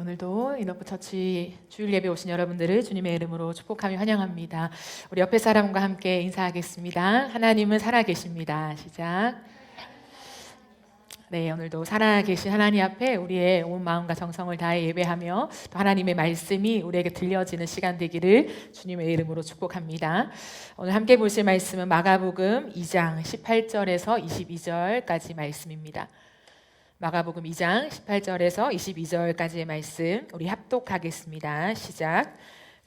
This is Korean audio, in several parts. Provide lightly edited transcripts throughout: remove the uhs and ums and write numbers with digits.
오늘도 인어프처치 주일 예배 오신 여러분들을 주님의 이름으로 축복하며 환영합니다. 우리 옆에 사람과 함께 인사하겠습니다. 하나님은 살아계십니다. 시작. 네, 오늘도 살아계신 하나님 앞에 우리의 온 마음과 정성을 다해 예배하며 또 하나님의 말씀이 우리에게 들려지는 시간 되기를 주님의 이름으로 축복합니다. 오늘 함께 보실 말씀은 마가복음 2장 18절에서 22절까지 말씀입니다. 마가복음 2장 18절에서 22절까지의 말씀 우리 합독하겠습니다. 시작.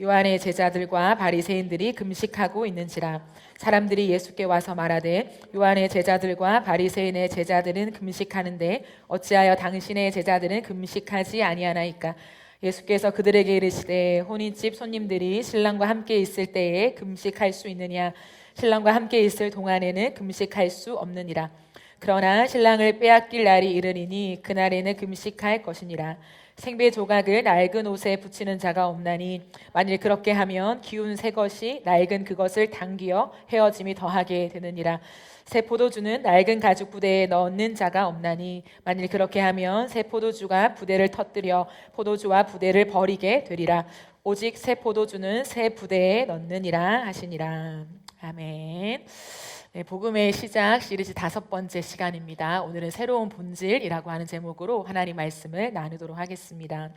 요한의 제자들과 바리새인들이 금식하고 있는지라 사람들이 예수께 와서 말하되 요한의 제자들과 바리새인의 제자들은 금식하는데 어찌하여 당신의 제자들은 금식하지 아니하나이까? 예수께서 그들에게 이르시되 혼인집 손님들이 신랑과 함께 있을 때에 금식할 수 있느냐? 신랑과 함께 있을 동안에는 금식할 수 없느니라. 그러나 신랑을 빼앗길 날이 이르리니 그날에는 금식할 것이니라. 생배 조각을 낡은 옷에 붙이는 자가 없나니 만일 그렇게 하면 기운 새 것이 낡은 그것을 당기어 헤어짐이 더하게 되느니라. 새 포도주는 낡은 가죽 부대에 넣는 자가 없나니 만일 그렇게 하면 새 포도주가 부대를 터뜨려 포도주와 부대를 버리게 되리라. 오직 새 포도주는 새 부대에 넣느니라 하시니라. 아멘. 네, 복음의 시작 시리즈 5번째 시간입니다. 오늘은 새로운 본질이라고 하는 제목으로 하나님 말씀을 나누도록 하겠습니다.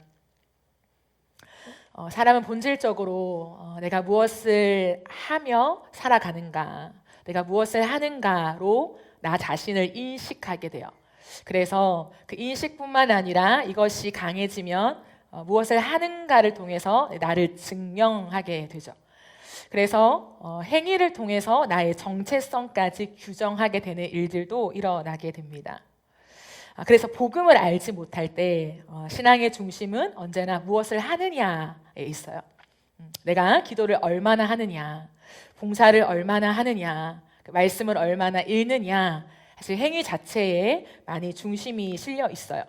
사람은 본질적으로 내가 무엇을 하며 살아가는가, 내가 무엇을 하는가로 나 자신을 인식하게 돼요. 그래서 그 인식뿐만 아니라 이것이 강해지면 무엇을 하는가를 통해서 나를 증명하게 되죠. 그래서 행위를 통해서 나의 정체성까지 규정하게 되는 일들도 일어나게 됩니다. 그래서 복음을 알지 못할 때 신앙의 중심은 언제나 무엇을 하느냐에 있어요. 내가 기도를 얼마나 하느냐, 봉사를 얼마나 하느냐, 말씀을 얼마나 읽느냐, 사실 행위 자체에 많이 중심이 실려 있어요.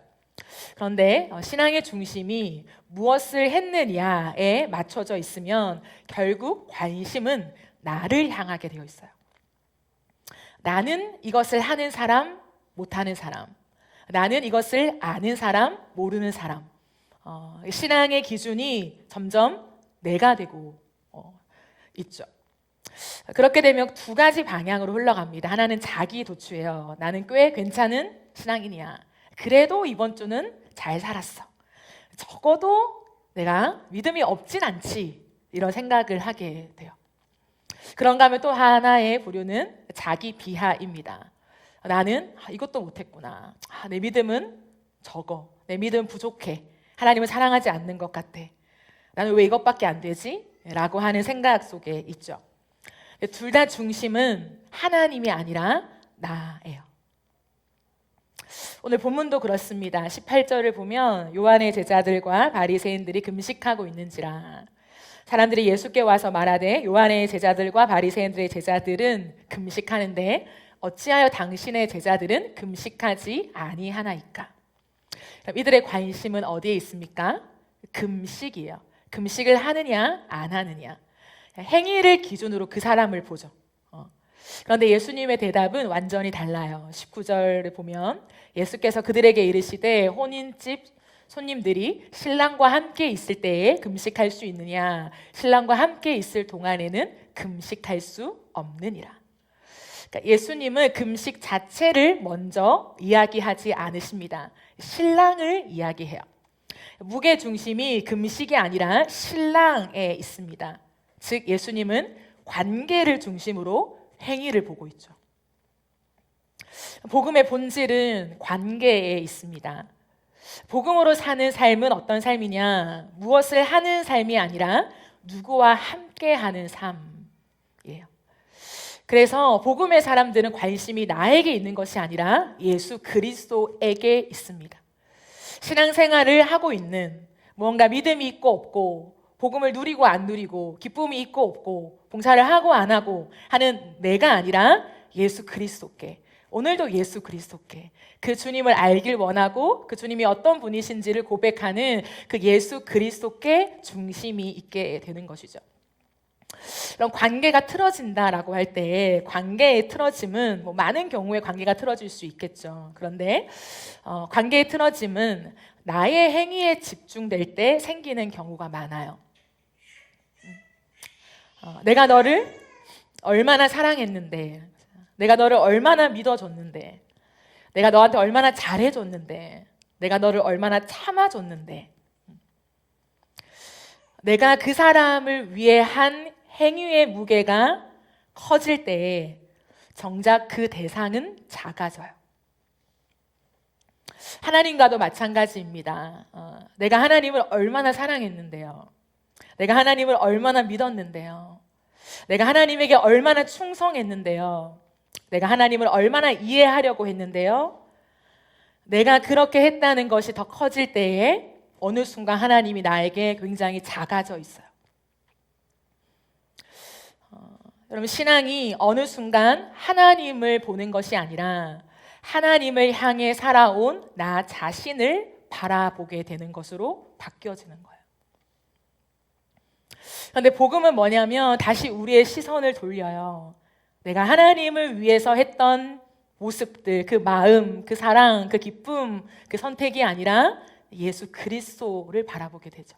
그런데 신앙의 중심이 무엇을 했느냐에 맞춰져 있으면 결국 관심은 나를 향하게 되어 있어요. 나는 이것을 하는 사람, 못하는 사람. 나는 이것을 아는 사람, 모르는 사람. 신앙의 기준이 점점 내가 되고 있죠. 그렇게 되면 두 가지 방향으로 흘러갑니다. 하나는 자기 도취예요. 나는 꽤 괜찮은 신앙인이야. 그래도 이번 주는 잘 살았어. 적어도 내가 믿음이 없진 않지. 이런 생각을 하게 돼요. 그런가 하면 또 하나의 부류는 자기 비하입니다. 나는 이것도 못했구나. 내 믿음은 적어. 내 믿음은 부족해. 하나님을 사랑하지 않는 것 같아. 나는 왜 이것밖에 안 되지? 라고 하는 생각 속에 있죠. 둘 다 중심은 하나님이 아니라 나예요. 오늘 본문도 그렇습니다. 18절을 보면 요한의 제자들과 바리새인들이 금식하고 있는지라 사람들이 예수께 와서 말하되 요한의 제자들과 바리새인들의 제자들은 금식하는데 어찌하여 당신의 제자들은 금식하지 아니하나이까? 이들의 관심은 어디에 있습니까? 금식이에요. 금식을 하느냐 안 하느냐, 행위를 기준으로 그 사람을 보죠. 그런데 예수님의 대답은 완전히 달라요. 19절을 보면 예수께서 그들에게 이르시되 혼인집 손님들이 신랑과 함께 있을 때에 금식할 수 있느냐? 신랑과 함께 있을 동안에는 금식할 수 없느니라. 그러니까 예수님은 금식 자체를 먼저 이야기하지 않으십니다. 신랑을 이야기해요. 무게 중심이 금식이 아니라 신랑에 있습니다. 즉 예수님은 관계를 중심으로 행위를 보고 있죠. 복음의 본질은 관계에 있습니다. 복음으로 사는 삶은 어떤 삶이냐? 무엇을 하는 삶이 아니라 누구와 함께하는 삶이에요. 그래서 복음의 사람들은 관심이 나에게 있는 것이 아니라 예수 그리스도에게 있습니다. 신앙생활을 하고 있는, 무언가 믿음이 있고 없고, 복음을 누리고 안 누리고, 기쁨이 있고 없고, 봉사를 하고 안 하고 하는 내가 아니라 예수 그리스도께, 오늘도 예수 그리스도께, 그 주님을 알길 원하고 그 주님이 어떤 분이신지를 고백하는 그 예수 그리스도께 중심이 있게 되는 것이죠. 이런 관계가 틀어진다라고 할 때 관계의 틀어짐은 뭐 많은 경우에 관계가 틀어질 수 있겠죠. 그런데 관계의 틀어짐은 나의 행위에 집중될 때 생기는 경우가 많아요. 내가 너를 얼마나 사랑했는데, 내가 너를 얼마나 믿어줬는데, 내가 너한테 얼마나 잘해줬는데, 내가 너를 얼마나 참아줬는데, 내가 그 사람을 위해 한 행위의 무게가 커질 때에 정작 그 대상은 작아져요. 하나님과도 마찬가지입니다. 내가 하나님을 얼마나 사랑했는데요. 내가 하나님을 얼마나 믿었는데요. 내가 하나님에게 얼마나 충성했는데요. 내가 하나님을 얼마나 이해하려고 했는데요. 내가 그렇게 했다는 것이 더 커질 때에 어느 순간 하나님이 나에게 굉장히 작아져 있어요. 여러분, 신앙이 어느 순간 하나님을 보는 것이 아니라 하나님을 향해 살아온 나 자신을 바라보게 되는 것으로 바뀌어지는 거예요. 그런데 복음은 뭐냐면 다시 우리의 시선을 돌려요. 내가 하나님을 위해서 했던 모습들, 그 마음, 그 사랑, 그 기쁨, 그 선택이 아니라 예수 그리스도를 바라보게 되죠.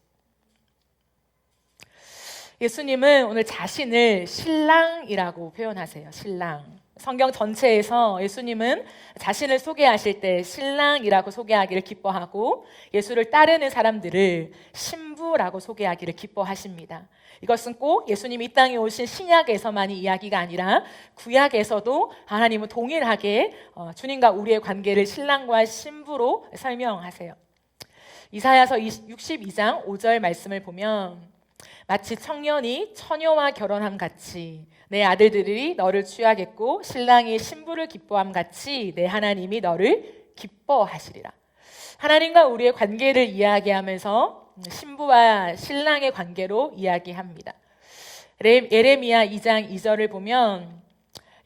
예수님은 오늘 자신을 신랑이라고 표현하세요. 신랑. 성경 전체에서 예수님은 자신을 소개하실 때 신랑이라고 소개하기를 기뻐하고 예수를 따르는 사람들을 신부라고 소개하기를 기뻐하십니다. 이것은 꼭 예수님이 이 땅에 오신 신약에서만이 이야기가 아니라 구약에서도 하나님은 동일하게 주님과 우리의 관계를 신랑과 신부로 설명하세요. 이사야서 62장 5절 말씀을 보면 마치 청년이 처녀와 결혼함 같이 내 아들들이 너를 취하겠고 신랑이 신부를 기뻐함 같이 내 하나님이 너를 기뻐하시리라. 하나님과 우리의 관계를 이야기하면서 신부와 신랑의 관계로 이야기합니다. 예레미야 2장 2절을 보면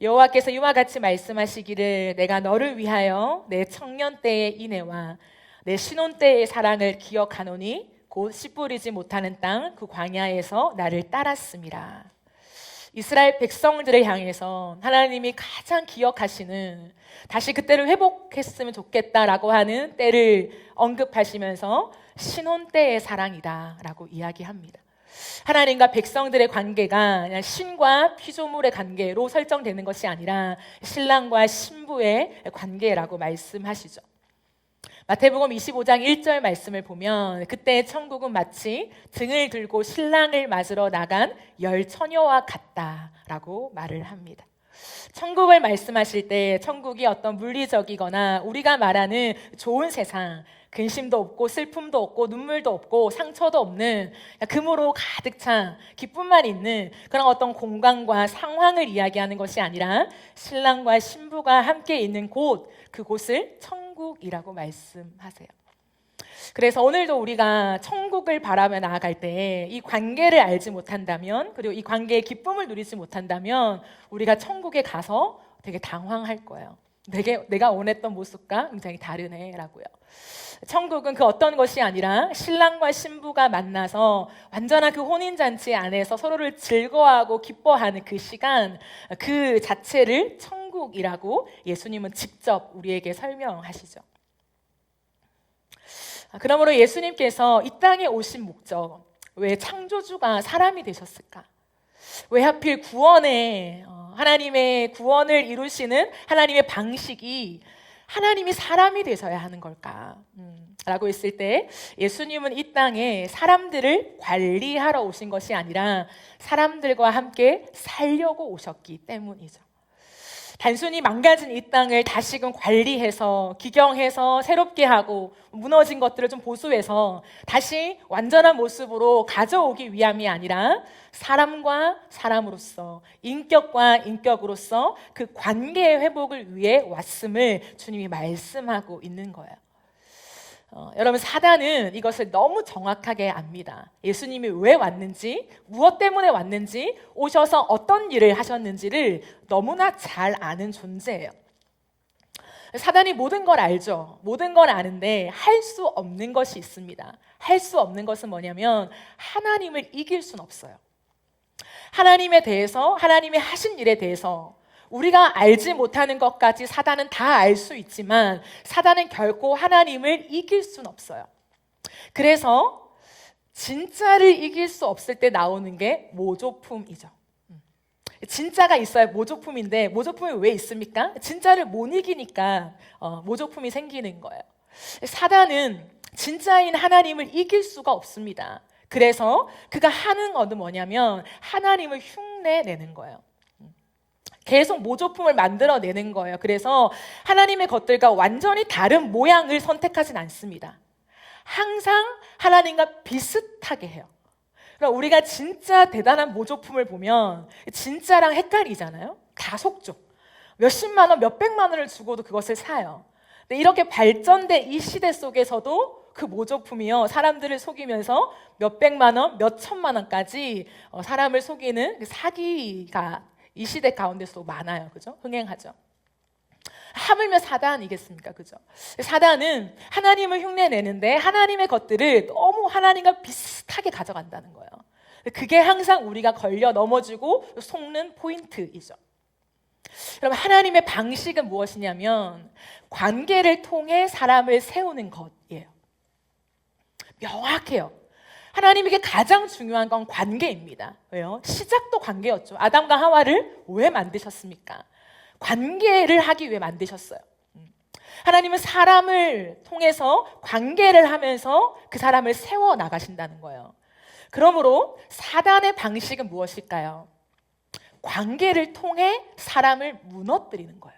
여호와께서 이와 같이 말씀하시기를 내가 너를 위하여 내 청년 때의 인애와 내 신혼 때의 사랑을 기억하노니 곧 씨 뿌리지 못하는 땅 그 광야에서 나를 따랐음이라. 이스라엘 백성들을 향해서 하나님이 가장 기억하시는 다시 그때를 회복했으면 좋겠다라고 하는 때를 언급하시면서 신혼 때의 사랑이다 라고 이야기합니다. 하나님과 백성들의 관계가 그냥 신과 피조물의 관계로 설정되는 것이 아니라 신랑과 신부의 관계라고 말씀하시죠. 마태복음 25장 1절 말씀을 보면 그때 천국은 마치 등을 들고 신랑을 맞으러 나간 열 처녀와 같다라고 말을 합니다. 천국을 말씀하실 때 천국이 어떤 물리적이거나 우리가 말하는 좋은 세상, 근심도 없고 슬픔도 없고 눈물도 없고 상처도 없는 금으로 가득 찬 기쁨만 있는 그런 어떤 공간과 상황을 이야기하는 것이 아니라 신랑과 신부가 함께 있는 곳, 그곳을 천국이라고 말씀하세요. 그래서 오늘도 우리가 천국을 바라며 나아갈 때 이 관계를 알지 못한다면, 그리고 이 관계의 기쁨을 누리지 못한다면 우리가 천국에 가서 되게 당황할 거예요. 내가 원했던 모습과 굉장히 다르네 라고요. 천국은 그 어떤 것이 아니라 신랑과 신부가 만나서 완전한 그 혼인잔치 안에서 서로를 즐거워하고 기뻐하는 그 시간, 그 자체를 천국이라고 예수님은 직접 우리에게 설명하시죠. 그러므로 예수님께서 이 땅에 오신 목적, 왜 창조주가 사람이 되셨을까? 왜 하필 구원에 하나님의 구원을 이루시는 하나님의 방식이 하나님이 사람이 되셔야 하는 걸까? 라고 했을 때 예수님은 이 땅에 사람들을 관리하러 오신 것이 아니라 사람들과 함께 살려고 오셨기 때문이죠. 단순히 망가진 이 땅을 다시금 관리해서 기경해서 새롭게 하고 무너진 것들을 좀 보수해서 다시 완전한 모습으로 가져오기 위함이 아니라 사람과 사람으로서 인격과 인격으로서 그 관계의 회복을 위해 왔음을 주님이 말씀하고 있는 거예요. 여러분, 사단은 이것을 너무 정확하게 압니다. 예수님이 왜 왔는지, 무엇 때문에 왔는지, 오셔서 어떤 일을 하셨는지를 너무나 잘 아는 존재예요. 사단이 모든 걸 알죠. 모든 걸 아는데 할 수 없는 것이 있습니다. 할 수 없는 것은 뭐냐면 하나님을 이길 수는 없어요. 하나님에 대해서, 하나님의 하신 일에 대해서 우리가 알지 못하는 것까지 사단은 다 알 수 있지만 사단은 결코 하나님을 이길 수는 없어요. 그래서 진짜를 이길 수 없을 때 나오는 게 모조품이죠. 진짜가 있어야 모조품인데 모조품이 왜 있습니까? 진짜를 못 이기니까 모조품이 생기는 거예요. 사단은 진짜인 하나님을 이길 수가 없습니다. 그래서 그가 하는 것은 뭐냐면 하나님을 흉내내는 거예요. 계속 모조품을 만들어내는 거예요. 그래서 하나님의 것들과 완전히 다른 모양을 선택하진 않습니다. 항상 하나님과 비슷하게 해요. 그럼 우리가 진짜 대단한 모조품을 보면 진짜랑 헷갈리잖아요. 다 속죠. 몇십만 원, 몇백만 원을 주고도 그것을 사요. 근데 이렇게 발전된 이 시대 속에서도 그 모조품이요, 사람들을 속이면서 몇백만 원, 몇천만 원까지 사람을 속이는 사기가 이 시대 가운데서도 많아요. 그죠? 흥행하죠. 하물며 사단이겠습니까? 그죠? 사단은 하나님을 흉내내는데 하나님의 것들을 너무 하나님과 비슷하게 가져간다는 거예요. 그게 항상 우리가 걸려 넘어지고 속는 포인트이죠. 그럼 하나님의 방식은 무엇이냐면 관계를 통해 사람을 세우는 것이에요. 명확해요. 하나님에게 가장 중요한 건 관계입니다. 왜요? 시작도 관계였죠. 아담과 하와를 왜 만드셨습니까? 관계를 하기 위해 만드셨어요. 하나님은 사람을 통해서 관계를 하면서 그 사람을 세워 나가신다는 거예요. 그러므로 사단의 방식은 무엇일까요? 관계를 통해 사람을 무너뜨리는 거예요.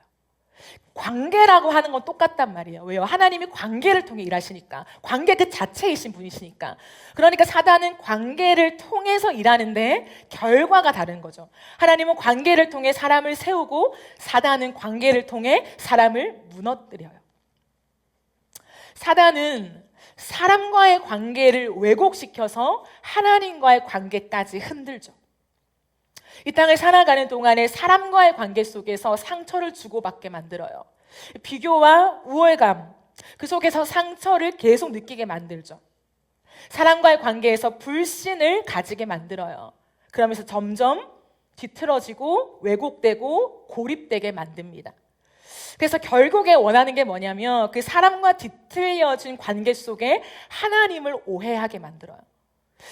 관계라고 하는 건 똑같단 말이에요. 왜요? 하나님이 관계를 통해 일하시니까. 관계 그 자체이신 분이시니까. 그러니까 사단은 관계를 통해서 일하는데 결과가 다른 거죠. 하나님은 관계를 통해 사람을 세우고 사단은 관계를 통해 사람을 무너뜨려요. 사단은 사람과의 관계를 왜곡시켜서 하나님과의 관계까지 흔들죠. 이 땅을 살아가는 동안에 사람과의 관계 속에서 상처를 주고받게 만들어요. 비교와 우월감, 그 속에서 상처를 계속 느끼게 만들죠. 사람과의 관계에서 불신을 가지게 만들어요. 그러면서 점점 뒤틀어지고 왜곡되고 고립되게 만듭니다. 그래서 결국에 원하는 게 뭐냐면 그 사람과 뒤틀려진 관계 속에 하나님을 오해하게 만들어요.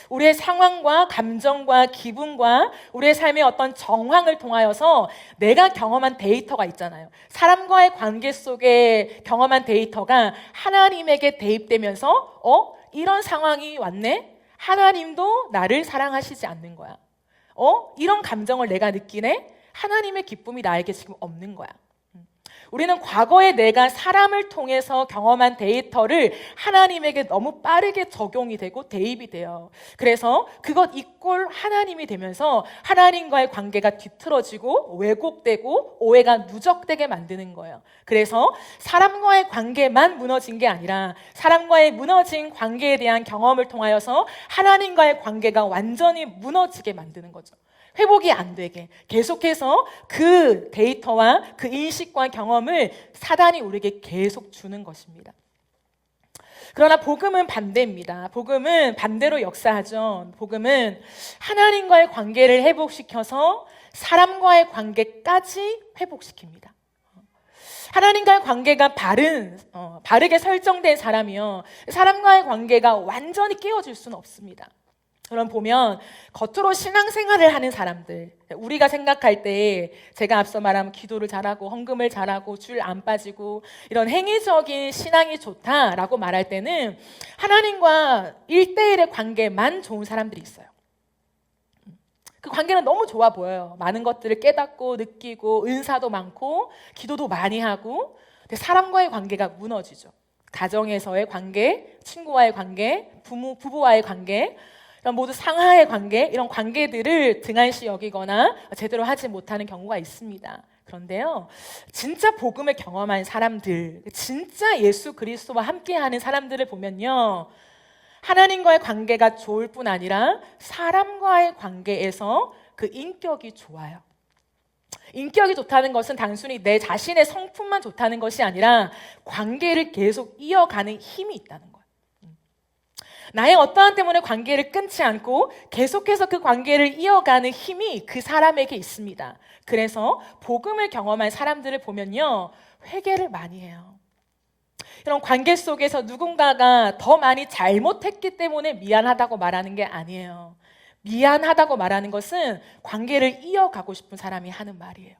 우리의 상황과 감정과 기분과 우리의 삶의 어떤 정황을 통하여서 내가 경험한 데이터가 있잖아요. 사람과의 관계 속에 경험한 데이터가 하나님에게 대입되면서 이런 상황이 왔네? 하나님도 나를 사랑하시지 않는 거야. 이런 감정을 내가 느끼네? 하나님의 기쁨이 나에게 지금 없는 거야. 우리는 과거에 내가 사람을 통해서 경험한 데이터를 하나님에게 너무 빠르게 적용이 되고 대입이 돼요. 그래서 그것 이꼴 하나님이 되면서 하나님과의 관계가 뒤틀어지고 왜곡되고 오해가 누적되게 만드는 거예요. 그래서 사람과의 관계만 무너진 게 아니라 사람과의 무너진 관계에 대한 경험을 통하여서 하나님과의 관계가 완전히 무너지게 만드는 거죠. 회복이 안 되게 계속해서 그 데이터와 그 인식과 경험을 사단이 우리에게 계속 주는 것입니다. 그러나 복음은 반대입니다. 복음은 반대로 역사하죠. 복음은 하나님과의 관계를 회복시켜서 사람과의 관계까지 회복시킵니다. 하나님과의 관계가 바르게 설정된 사람이요, 사람과의 관계가 완전히 깨어질 수는 없습니다. 그럼 보면 겉으로 신앙생활을 하는 사람들, 우리가 생각할 때 제가 앞서 말한 기도를 잘하고 헌금을 잘하고 줄 안 빠지고 이런 행위적인 신앙이 좋다라고 말할 때는 하나님과 1대1의 관계만 좋은 사람들이 있어요. 그 관계는 너무 좋아 보여요. 많은 것들을 깨닫고 느끼고 은사도 많고 기도도 많이 하고, 근데 사람과의 관계가 무너지죠. 가정에서의 관계, 친구와의 관계, 부부와의 관계, 모두 상하의 관계, 이런 관계들을 등한시 여기거나 제대로 하지 못하는 경우가 있습니다. 그런데요, 진짜 복음을 경험한 사람들, 진짜 예수 그리스도와 함께하는 사람들을 보면요, 하나님과의 관계가 좋을 뿐 아니라 사람과의 관계에서 그 인격이 좋아요. 인격이 좋다는 것은 단순히 내 자신의 성품만 좋다는 것이 아니라 관계를 계속 이어가는 힘이 있다는 거예요. 나의 어떠한 때문에 관계를 끊지 않고 계속해서 그 관계를 이어가는 힘이 그 사람에게 있습니다. 그래서 복음을 경험한 사람들을 보면요, 회개를 많이 해요. 이런 관계 속에서 누군가가 더 많이 잘못했기 때문에 미안하다고 말하는 게 아니에요. 미안하다고 말하는 것은 관계를 이어가고 싶은 사람이 하는 말이에요.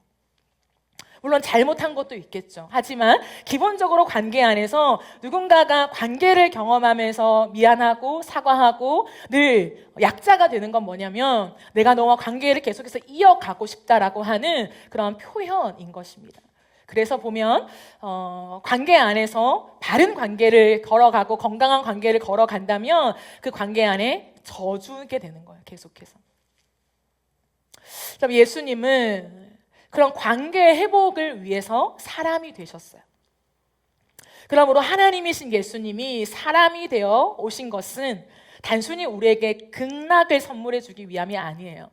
물론 잘못한 것도 있겠죠. 하지만 기본적으로 관계 안에서 누군가가 관계를 경험하면서 미안하고 사과하고 늘 약자가 되는 건 뭐냐면 내가 너와 관계를 계속해서 이어가고 싶다라고 하는 그런 표현인 것입니다. 그래서 보면 관계 안에서 바른 관계를 걸어가고 건강한 관계를 걸어간다면 그 관계 안에 져주게 되는 거예요. 계속해서. 그럼 예수님은 그런 관계 회복을 위해서 사람이 되셨어요. 그러므로 하나님이신 예수님이 사람이 되어 오신 것은 단순히 우리에게 극락을 선물해 주기 위함이 아니에요.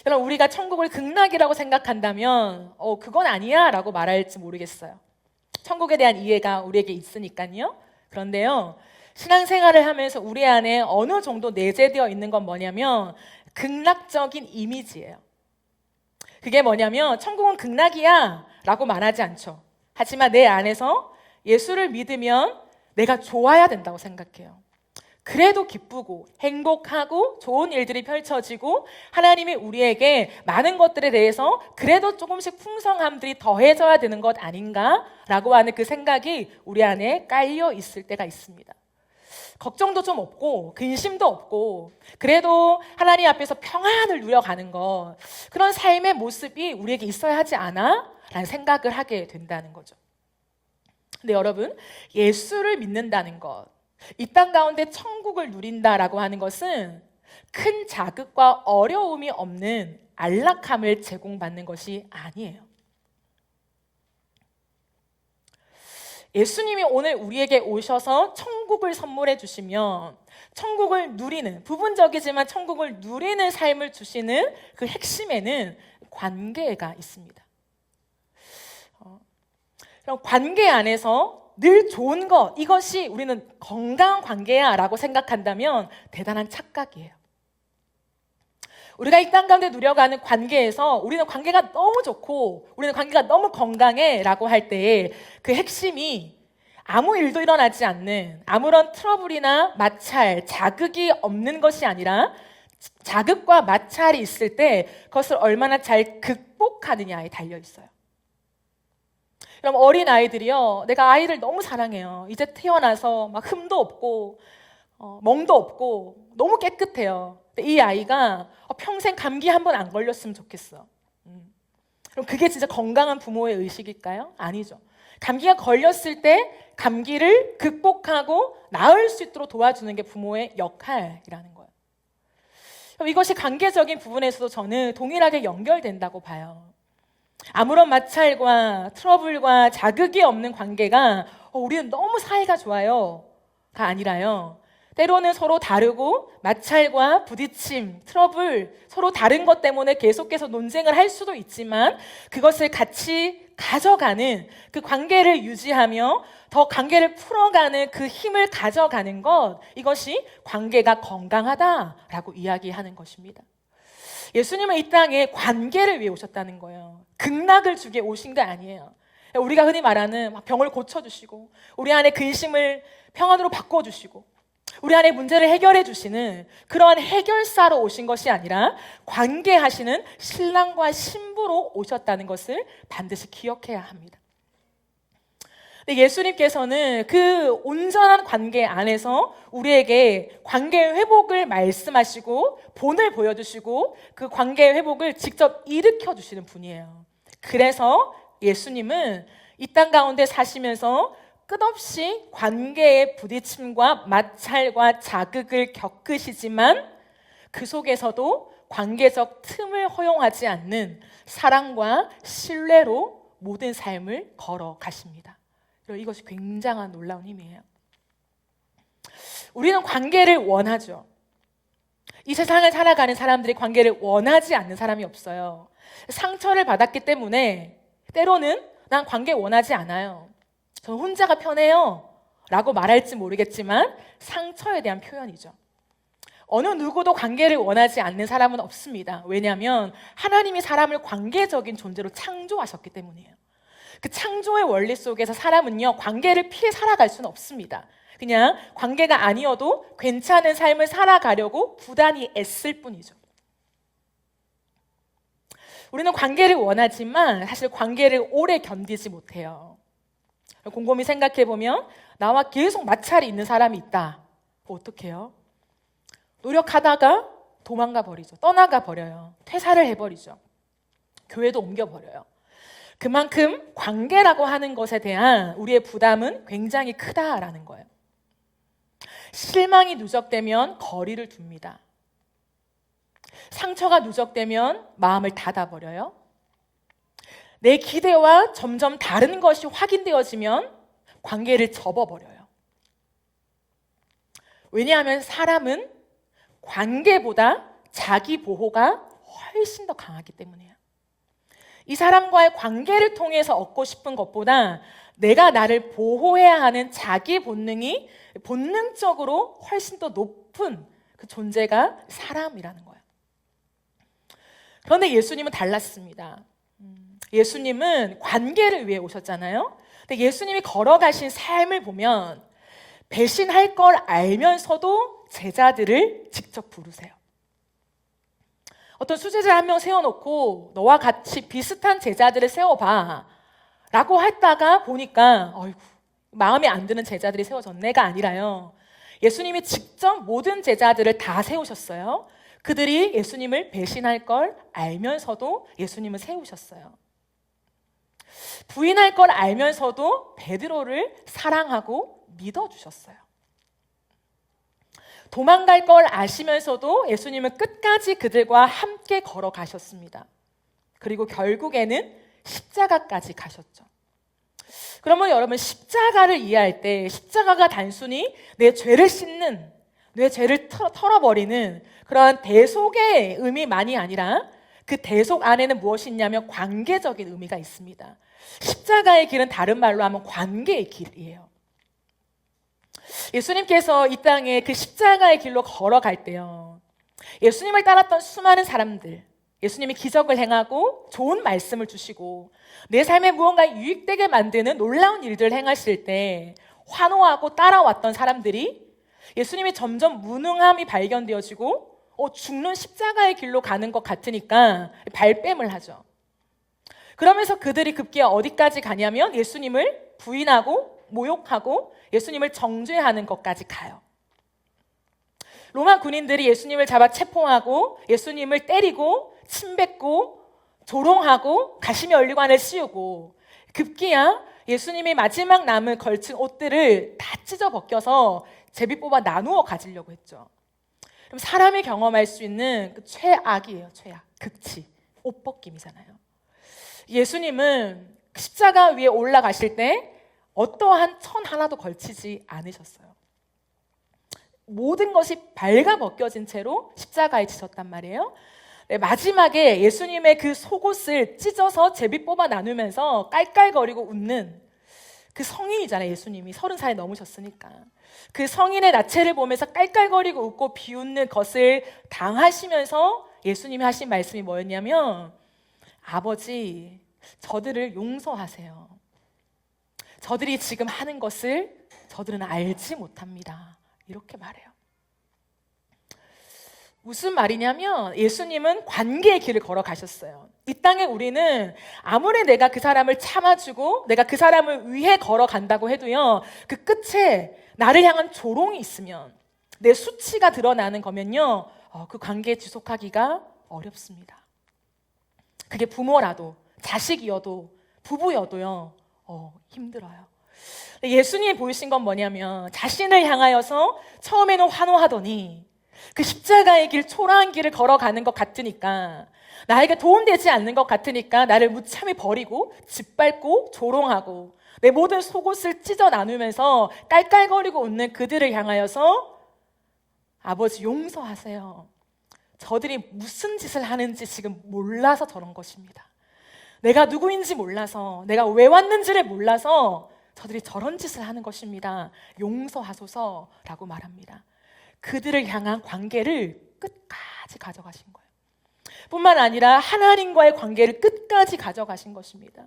여러분, 우리가 천국을 극락이라고 생각한다면 그건 아니야 라고 말할지 모르겠어요. 천국에 대한 이해가 우리에게 있으니까요. 그런데요, 신앙생활을 하면서 우리 안에 어느 정도 내재되어 있는 건 뭐냐면 극락적인 이미지예요. 그게 뭐냐면 천국은 극락이야 라고 말하지 않죠. 하지만 내 안에서 예수를 믿으면 내가 좋아야 된다고 생각해요. 그래도 기쁘고 행복하고 좋은 일들이 펼쳐지고 하나님이 우리에게 많은 것들에 대해서 그래도 조금씩 풍성함들이 더해져야 되는 것 아닌가라고 하는 그 생각이 우리 안에 깔려 있을 때가 있습니다. 걱정도 좀 없고 근심도 없고 그래도 하나님 앞에서 평안을 누려가는 것, 그런 삶의 모습이 우리에게 있어야 하지 않아? 라는 생각을 하게 된다는 거죠. 근데 여러분, 예수를 믿는다는 것, 이 땅 가운데 천국을 누린다라고 하는 것은 큰 자극과 어려움이 없는 안락함을 제공받는 것이 아니에요. 예수님이 오늘 우리에게 오셔서 천국을 선물해 주시면 천국을 누리는, 부분적이지만 천국을 누리는 삶을 주시는 그 핵심에는 관계가 있습니다. 그럼 관계 안에서 늘 좋은 것, 이것이 우리는 건강한 관계야 라고 생각한다면 대단한 착각이에요. 우리가 이 땅 가운데 누려가는 관계에서 우리는 관계가 너무 좋고 우리는 관계가 너무 건강해 라고 할 때에 그 핵심이 아무 일도 일어나지 않는, 아무런 트러블이나 마찰, 자극이 없는 것이 아니라 자극과 마찰이 있을 때 그것을 얼마나 잘 극복하느냐에 달려 있어요. 그럼 어린 아이들이요, 내가 아이를 너무 사랑해요. 이제 태어나서 막 흠도 없고 멍도 없고 너무 깨끗해요. 근데 이 아이가 평생 감기 한 번 안 걸렸으면 좋겠어. 그럼 그게 진짜 건강한 부모의 의식일까요? 아니죠. 감기가 걸렸을 때 감기를 극복하고 나을 수 있도록 도와주는 게 부모의 역할이라는 거예요. 그럼 이것이 관계적인 부분에서도 저는 동일하게 연결된다고 봐요. 아무런 마찰과 트러블과 자극이 없는 관계가 우리는 너무 사이가 좋아요가 아니라요, 때로는 서로 다르고 마찰과 부딪힘, 트러블, 서로 다른 것 때문에 계속해서 논쟁을 할 수도 있지만 그것을 같이 가져가는, 그 관계를 유지하며 더 관계를 풀어가는 그 힘을 가져가는 것, 이것이 관계가 건강하다라고 이야기하는 것입니다. 예수님은 이 땅에 관계를 위해 오셨다는 거예요. 극락을 주게 오신 게 아니에요. 우리가 흔히 말하는 병을 고쳐주시고 우리 안에 근심을 평안으로 바꿔주시고 우리 안에 문제를 해결해 주시는 그러한 해결사로 오신 것이 아니라 관계하시는 신랑과 신부로 오셨다는 것을 반드시 기억해야 합니다. 예수님께서는 그 온전한 관계 안에서 우리에게 관계 회복을 말씀하시고 본을 보여주시고 그 관계 회복을 직접 일으켜 주시는 분이에요. 그래서 예수님은 이 땅 가운데 사시면서 끝없이 관계의 부딪힘과 마찰과 자극을 겪으시지만 그 속에서도 관계적 틈을 허용하지 않는 사랑과 신뢰로 모든 삶을 걸어가십니다. 이것이 굉장한 놀라운 힘이에요. 우리는 관계를 원하죠. 이 세상을 살아가는 사람들이 관계를 원하지 않는 사람이 없어요. 상처를 받았기 때문에 때로는 난 관계 원하지 않아요. 저는 혼자가 편해요 라고 말할지 모르겠지만 상처에 대한 표현이죠. 어느 누구도 관계를 원하지 않는 사람은 없습니다. 왜냐하면 하나님이 사람을 관계적인 존재로 창조하셨기 때문이에요. 그 창조의 원리 속에서 사람은요, 관계를 피해 살아갈 수는 없습니다. 그냥 관계가 아니어도 괜찮은 삶을 살아가려고 부단히 애쓸 뿐이죠. 우리는 관계를 원하지만 사실 관계를 오래 견디지 못해요. 곰곰이 생각해보면 나와 계속 마찰이 있는 사람이 있다. 어떻게 해요? 노력하다가 도망가 버리죠. 떠나가 버려요. 퇴사를 해버리죠. 교회도 옮겨버려요. 그만큼 관계라고 하는 것에 대한 우리의 부담은 굉장히 크다라는 거예요. 실망이 누적되면 거리를 둡니다. 상처가 누적되면 마음을 닫아버려요. 내 기대와 점점 다른 것이 확인되어지면 관계를 접어버려요. 왜냐하면 사람은 관계보다 자기 보호가 훨씬 더 강하기 때문이에요. 이 사람과의 관계를 통해서 얻고 싶은 것보다 내가 나를 보호해야 하는 자기 본능이 본능적으로 훨씬 더 높은 그 존재가 사람이라는 거예요. 그런데 예수님은 달랐습니다. 예수님은 관계를 위해 오셨잖아요. 근데 예수님이 걸어가신 삶을 보면 배신할 걸 알면서도 제자들을 직접 부르세요. 어떤 수제자 한 명 세워놓고 너와 같이 비슷한 제자들을 세워봐 라고 했다가 보니까 어이구, 마음에 안 드는 제자들이 세워졌네가 아니라요, 예수님이 직접 모든 제자들을 다 세우셨어요. 그들이 예수님을 배신할 걸 알면서도 예수님을 세우셨어요. 부인할 걸 알면서도 베드로를 사랑하고 믿어주셨어요. 도망갈 걸 아시면서도 예수님은 끝까지 그들과 함께 걸어가셨습니다. 그리고 결국에는 십자가까지 가셨죠. 그러면 여러분, 십자가를 이해할 때 십자가가 단순히 내 죄를 씻는, 내 죄를 털어버리는 그런 대속의 의미만이 아니라 그 대속 안에는 무엇이 있냐면 관계적인 의미가 있습니다. 십자가의 길은 다른 말로 하면 관계의 길이에요. 예수님께서 이 땅에 그 십자가의 길로 걸어갈 때요, 예수님을 따랐던 수많은 사람들, 예수님이 기적을 행하고 좋은 말씀을 주시고 내 삶에 무언가 유익되게 만드는 놀라운 일들을 행하실 때 환호하고 따라왔던 사람들이 예수님이 점점 무능함이 발견되어지고 죽는 십자가의 길로 가는 것 같으니까 발뺌을 하죠. 그러면서 그들이 급기야 어디까지 가냐면 예수님을 부인하고 모욕하고 예수님을 정죄하는 것까지 가요. 로마 군인들이 예수님을 잡아 체포하고 예수님을 때리고 침뱉고 조롱하고 가시미 얼리관을 씌우고 급기야 예수님이 마지막 남은 걸친 옷들을 다 찢어 벗겨서 제비 뽑아 나누어 가지려고 했죠. 그럼 사람이 경험할 수 있는 그 최악이에요. 최악, 극치, 옷 벗김이잖아요. 예수님은 십자가 위에 올라가실 때 어떠한 천 하나도 걸치지 않으셨어요. 모든 것이 발가벗겨진 채로 십자가에 지셨단 말이에요. 네, 마지막에 예수님의 그 속옷을 찢어서 제비 뽑아 나누면서 깔깔거리고 웃는 그 성인이잖아요. 예수님이 30살이 넘으셨으니까. 그 성인의 나체를 보면서 깔깔거리고 웃고 비웃는 것을 당하시면서 예수님이 하신 말씀이 뭐였냐면, 아버지, 저들을 용서하세요. 저들이 지금 하는 것을 저들은 알지 못합니다. 이렇게 말해요. 무슨 말이냐면 예수님은 관계의 길을 걸어가셨어요. 이 땅에 우리는 아무리 내가 그 사람을 참아주고 내가 그 사람을 위해 걸어간다고 해도요, 그 끝에 나를 향한 조롱이 있으면, 내 수치가 드러나는 거면요, 그 관계 지속하기가 어렵습니다. 그게 부모라도 자식이어도 부부여도요, 힘들어요. 예수님이 보이신 건 뭐냐면 자신을 향하여서 처음에는 환호하더니 그 십자가의 길, 초라한 길을 걸어가는 것 같으니까, 나에게 도움되지 않는 것 같으니까 나를 무참히 버리고 짓밟고 조롱하고 내 모든 속옷을 찢어 나누면서 깔깔거리고 웃는 그들을 향하여서 아버지 용서하세요. 저들이 무슨 짓을 하는지 지금 몰라서 저런 것입니다. 내가 누구인지 몰라서, 내가 왜 왔는지를 몰라서 저들이 저런 짓을 하는 것입니다. 용서하소서라고 말합니다. 그들을 향한 관계를 끝까지 가져가신 거예요. 뿐만 아니라 하나님과의 관계를 끝까지 가져가신 것입니다.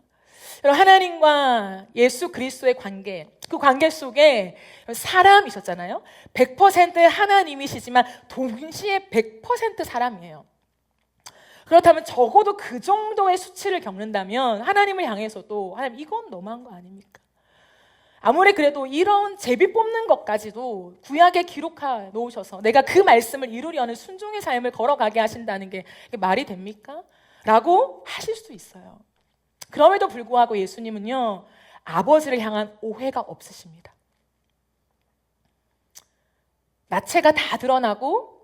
하나님과 예수 그리스도의 관계, 그 관계 속에 사람이셨잖아요. 100% 하나님이시지만 동시에 100% 사람이에요. 그렇다면 적어도 그 정도의 수치를 겪는다면 하나님을 향해서도 하나님 이건 너무한 거 아닙니까? 아무리 그래도 이런 제비 뽑는 것까지도 구약에 기록해 놓으셔서 내가 그 말씀을 이루려는 순종의 삶을 걸어가게 하신다는 게 말이 됩니까? 라고 하실 수 있어요. 그럼에도 불구하고 예수님은요, 아버지를 향한 오해가 없으십니다. 나체가 다 드러나고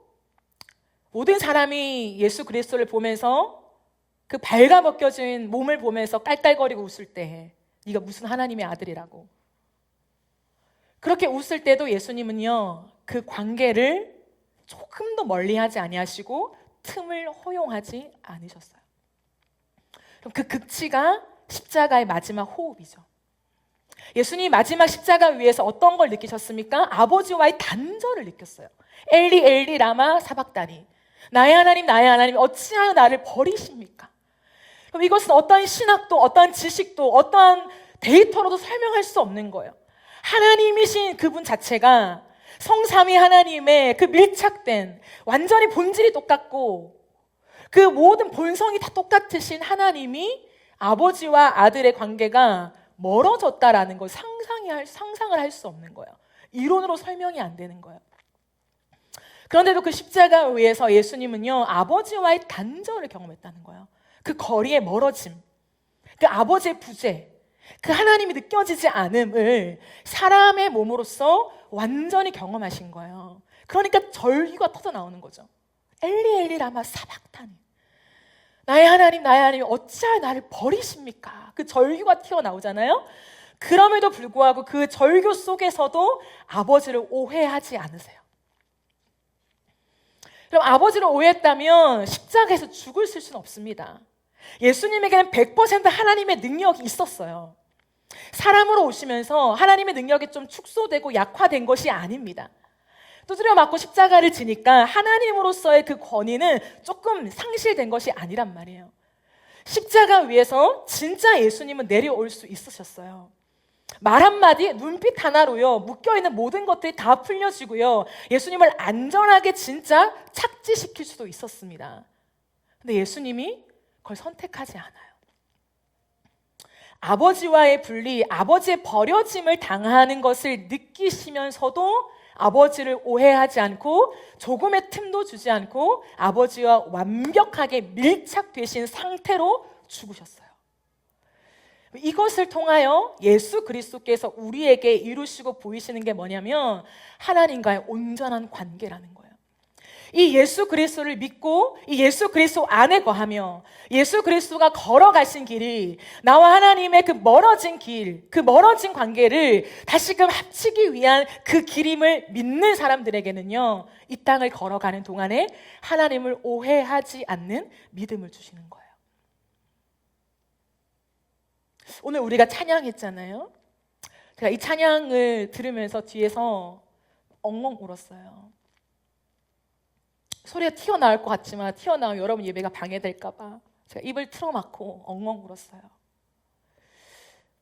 모든 사람이 예수 그리스도를 보면서 그 발가벗겨진 몸을 보면서 깔깔거리고 웃을 때 네가 무슨 하나님의 아들이라고 그렇게 웃을 때도 예수님은요, 그 관계를 조금도 멀리하지 아니하시고 틈을 허용하지 않으셨어요. 그럼 그 극치가 십자가의 마지막 호흡이죠. 예수님이 마지막 십자가 위에서 어떤 걸 느끼셨습니까? 아버지와의 단절을 느꼈어요. 엘리 엘리 라마 사박다니, 나의 하나님 어찌하여 나를 버리십니까? 그럼 이것은 어떠한 신학도 어떠한 지식도 어떠한 데이터로도 설명할 수 없는 거예요. 하나님이신 그분 자체가 성삼위 하나님의 그 밀착된 완전히 본질이 똑같고 그 모든 본성이 다 똑같으신 하나님이 아버지와 아들의 관계가 멀어졌다라는 걸 상상을 할 수 없는 거예요. 이론으로 설명이 안 되는 거예요. 그런데도 그 십자가 위에서 예수님은요, 아버지와의 단절을 경험했다는 거예요. 그 거리의 멀어짐, 그 아버지의 부재, 그 하나님이 느껴지지 않음을 사람의 몸으로서 완전히 경험하신 거예요. 그러니까 절규가 터져 나오는 거죠. 엘리 엘리 라마 사박타니, 나의 하나님 어찌하여 나를 버리십니까? 그 절규가 튀어나오잖아요. 그럼에도 불구하고 그 절규 속에서도 아버지를 오해하지 않으세요. 그럼 아버지를 오해했다면 십자가에서 죽을 수는 없습니다. 예수님에게는 100% 하나님의 능력이 있었어요. 사람으로 오시면서 하나님의 능력이 좀 축소되고 약화된 것이 아닙니다. 두드려 맞고 십자가를 지니까 하나님으로서의 그 권위는 조금 상실된 것이 아니란 말이에요. 십자가 위에서 진짜 예수님은 내려올 수 있으셨어요. 말 한마디, 눈빛 하나로요, 묶여있는 모든 것들이 다 풀려지고요, 예수님을 안전하게 진짜 착지시킬 수도 있었습니다. 근데 예수님이 그걸 선택하지 않아요. 아버지와의 분리, 아버지의 버려짐을 당하는 것을 느끼시면서도 아버지를 오해하지 않고 조금의 틈도 주지 않고 아버지와 완벽하게 밀착되신 상태로 죽으셨어요. 이것을 통하여 예수 그리스도께서 우리에게 이루시고 보이시는 게 뭐냐면 하나님과의 온전한 관계라는 거예요. 이 예수 그리스도를 믿고 이 예수 그리스도 안에 거하며 예수 그리스도가 걸어가신 길이 나와 하나님의 그 멀어진 길, 그 멀어진 관계를 다시금 합치기 위한 그 길임을 믿는 사람들에게는요, 이 땅을 걸어가는 동안에 하나님을 오해하지 않는 믿음을 주시는 거예요. 오늘 우리가 찬양했잖아요. 제가 이 찬양을 들으면서 뒤에서 엉엉 울었어요. 소리가 튀어나올 것 같지만 튀어나오면 여러분 예배가 방해될까 봐 제가 입을 틀어막고 엉엉 울었어요.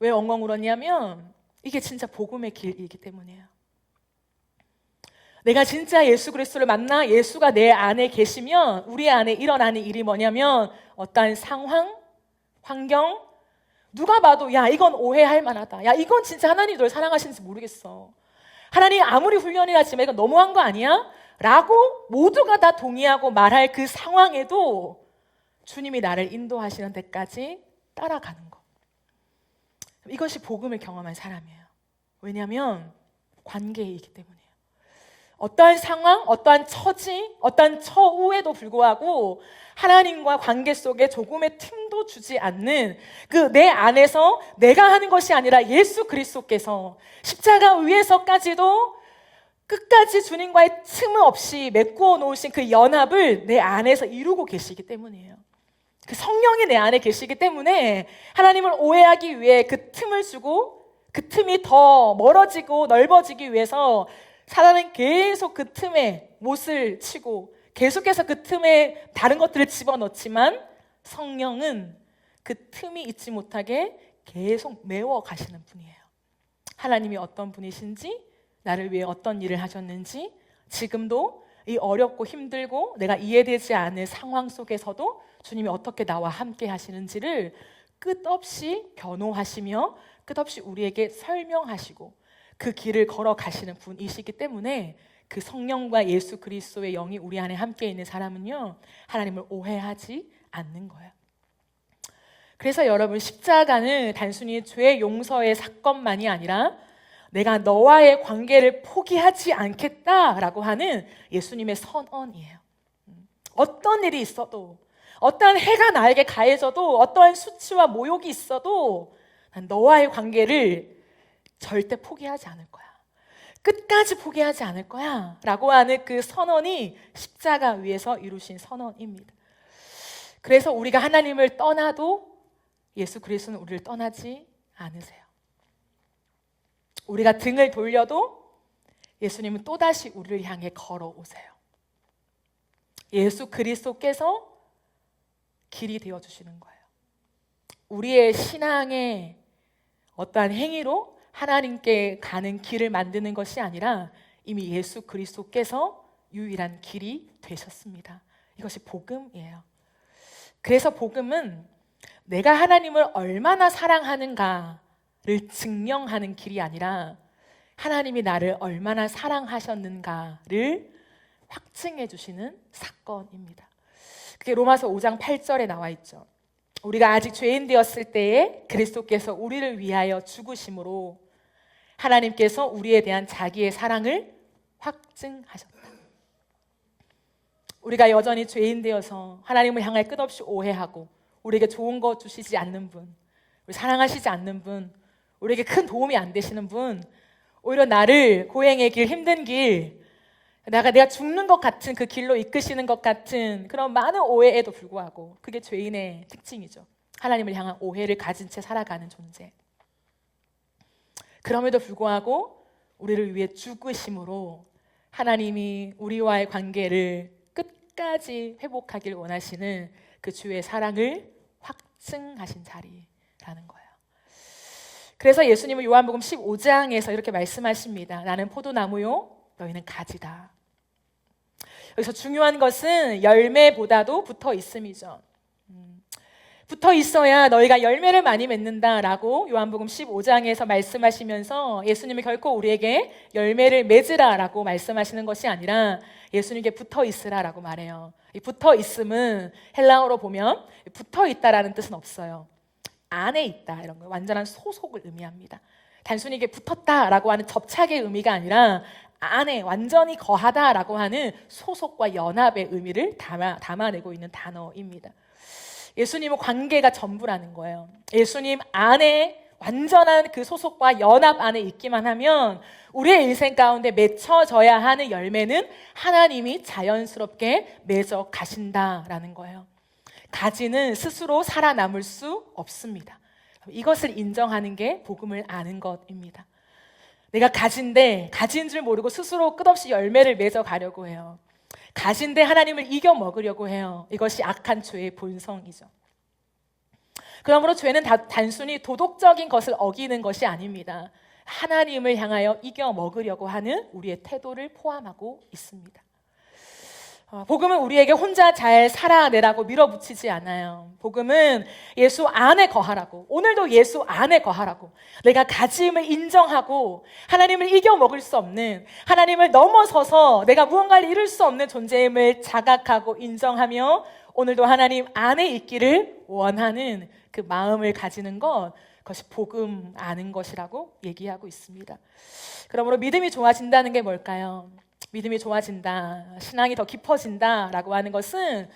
왜 엉엉 울었냐면 이게 진짜 복음의 길이기 때문이에요. 내가 진짜 예수 그리스도를 만나 예수가 내 안에 계시면 우리 안에 일어나는 일이 뭐냐면 어떠한 상황, 환경, 누가 봐도 야 이건 오해할 만하다, 야 이건 진짜 하나님이 널 사랑하시는지 모르겠어, 하나님 아무리 훈련이라 하지만 이건 너무한 거 아니야? 라고 모두가 다 동의하고 말할 그 상황에도 주님이 나를 인도하시는 데까지 따라가는 것, 이것이 복음을 경험한 사람이에요. 왜냐하면 관계이기 때문이에요. 어떠한 상황, 어떠한 처지, 어떠한 처우에도 불구하고 하나님과 관계 속에 조금의 틈도 주지 않는 그 내 안에서 내가 하는 것이 아니라 예수 그리스도께서 십자가 위에서까지도 끝까지 주님과의 틈 없이 메꾸어 놓으신 그 연합을 내 안에서 이루고 계시기 때문이에요. 그 성령이 내 안에 계시기 때문에 하나님을 오해하기 위해 그 틈을 주고 그 틈이 더 멀어지고 넓어지기 위해서 사단은 계속 그 틈에 못을 치고 계속해서 그 틈에 다른 것들을 집어넣지만 성령은 그 틈이 있지 못하게 계속 메워 가시는 분이에요. 하나님이 어떤 분이신지, 나를 위해 어떤 일을 하셨는지, 지금도 이 어렵고 힘들고 내가 이해되지 않을 상황 속에서도 주님이 어떻게 나와 함께 하시는지를 끝없이 변호하시며 끝없이 우리에게 설명하시고 그 길을 걸어가시는 분이시기 때문에 그 성령과 예수 그리스도의 영이 우리 안에 함께 있는 사람은요, 하나님을 오해하지 않는 거예요. 그래서 여러분, 십자가는 단순히 죄 용서의 사건만이 아니라 내가 너와의 관계를 포기하지 않겠다라고 하는 예수님의 선언이에요. 어떤 일이 있어도, 어떠한 해가 나에게 가해져도, 어떠한 수치와 모욕이 있어도 난 너와의 관계를 절대 포기하지 않을 거야. 끝까지 포기하지 않을 거야 라고 하는 그 선언이 십자가 위에서 이루신 선언입니다. 그래서 우리가 하나님을 떠나도 예수 그리스도는 우리를 떠나지 않으세요. 우리가 등을 돌려도 예수님은 또다시 우리를 향해 걸어오세요. 예수 그리스도께서 길이 되어주시는 거예요. 우리의 신앙의 어떠한 행위로 하나님께 가는 길을 만드는 것이 아니라 이미 예수 그리스도께서 유일한 길이 되셨습니다. 이것이 복음이에요. 그래서 복음은 내가 하나님을 얼마나 사랑하는가를 증명하는 길이 아니라 하나님이 나를 얼마나 사랑하셨는가를 확증해 주시는 사건입니다. 그게 로마서 5장 8절에 나와 있죠. 우리가 아직 죄인 되었을 때에 그리스도께서 우리를 위하여 죽으심으로 하나님께서 우리에 대한 자기의 사랑을 확증하셨다. 우리가 여전히 죄인 되어서 하나님을 향해 끝없이 오해하고 우리에게 좋은 거 주시지 않는 분, 우리 사랑하시지 않는 분, 우리에게 큰 도움이 안 되시는 분, 오히려 나를 고행의 길, 힘든 길, 내가 죽는 것 같은 그 길로 이끄시는 것 같은 그런 많은 오해에도 불구하고 그게 죄인의 특징이죠. 하나님을 향한 오해를 가진 채 살아가는 존재. 그럼에도 불구하고 우리를 위해 죽으심으로 하나님이 우리와의 관계를 끝까지 회복하길 원하시는 그 주의 사랑을 확증하신 자리라는 거예요. 그래서 예수님은 요한복음 15장에서 이렇게 말씀하십니다. 나는 포도나무요, 너희는 가지다. 여기서 중요한 것은 열매보다도 붙어 있음이죠. 붙어 있어야 너희가 열매를 많이 맺는다라고 요한복음 15장에서 말씀하시면서 예수님이 결코 우리에게 열매를 맺으라라고 말씀하시는 것이 아니라 예수님께 붙어 있으라라고 말해요. 이 붙어 있음은 헬라어로 보면 붙어 있다라는 뜻은 없어요. 안에 있다 이런 거, 완전한 소속을 의미합니다. 단순히 이게 붙었다라고 하는 접착의 의미가 아니라 안에 완전히 거하다라고 하는 소속과 연합의 의미를 담아내고 있는 단어입니다. 예수님은 관계가 전부라는 거예요. 예수님 안에 완전한 그 소속과 연합 안에 있기만 하면 우리의 인생 가운데 맺혀져야 하는 열매는 하나님이 자연스럽게 맺어 가신다라는 거예요. 가지는 스스로 살아남을 수 없습니다. 이것을 인정하는 게 복음을 아는 것입니다. 내가 가진데 가진 줄 모르고 스스로 끝없이 열매를 맺어 가려고 해요. 가진데 하나님을 이겨 먹으려고 해요. 이것이 악한 죄의 본성이죠. 그러므로 죄는 단순히 도덕적인 것을 어기는 것이 아닙니다. 하나님을 향하여 이겨 먹으려고 하는 우리의 태도를 포함하고 있습니다. 복음은 우리에게 혼자 잘 살아내라고 밀어붙이지 않아요. 복음은 예수 안에 거하라고, 오늘도 예수 안에 거하라고, 내가 가짐을 인정하고 하나님을 이겨 먹을 수 없는, 하나님을 넘어서서 내가 무언가를 이룰 수 없는 존재임을 자각하고 인정하며 오늘도 하나님 안에 있기를 원하는 그 마음을 가지는 그것이 복음 아는 것이라고 얘기하고 있습니다. 그러므로 믿음이 좋아진다는 게 뭘까요? 믿음이 좋아진다, 신앙이 더 깊어진다 라고 하는 것은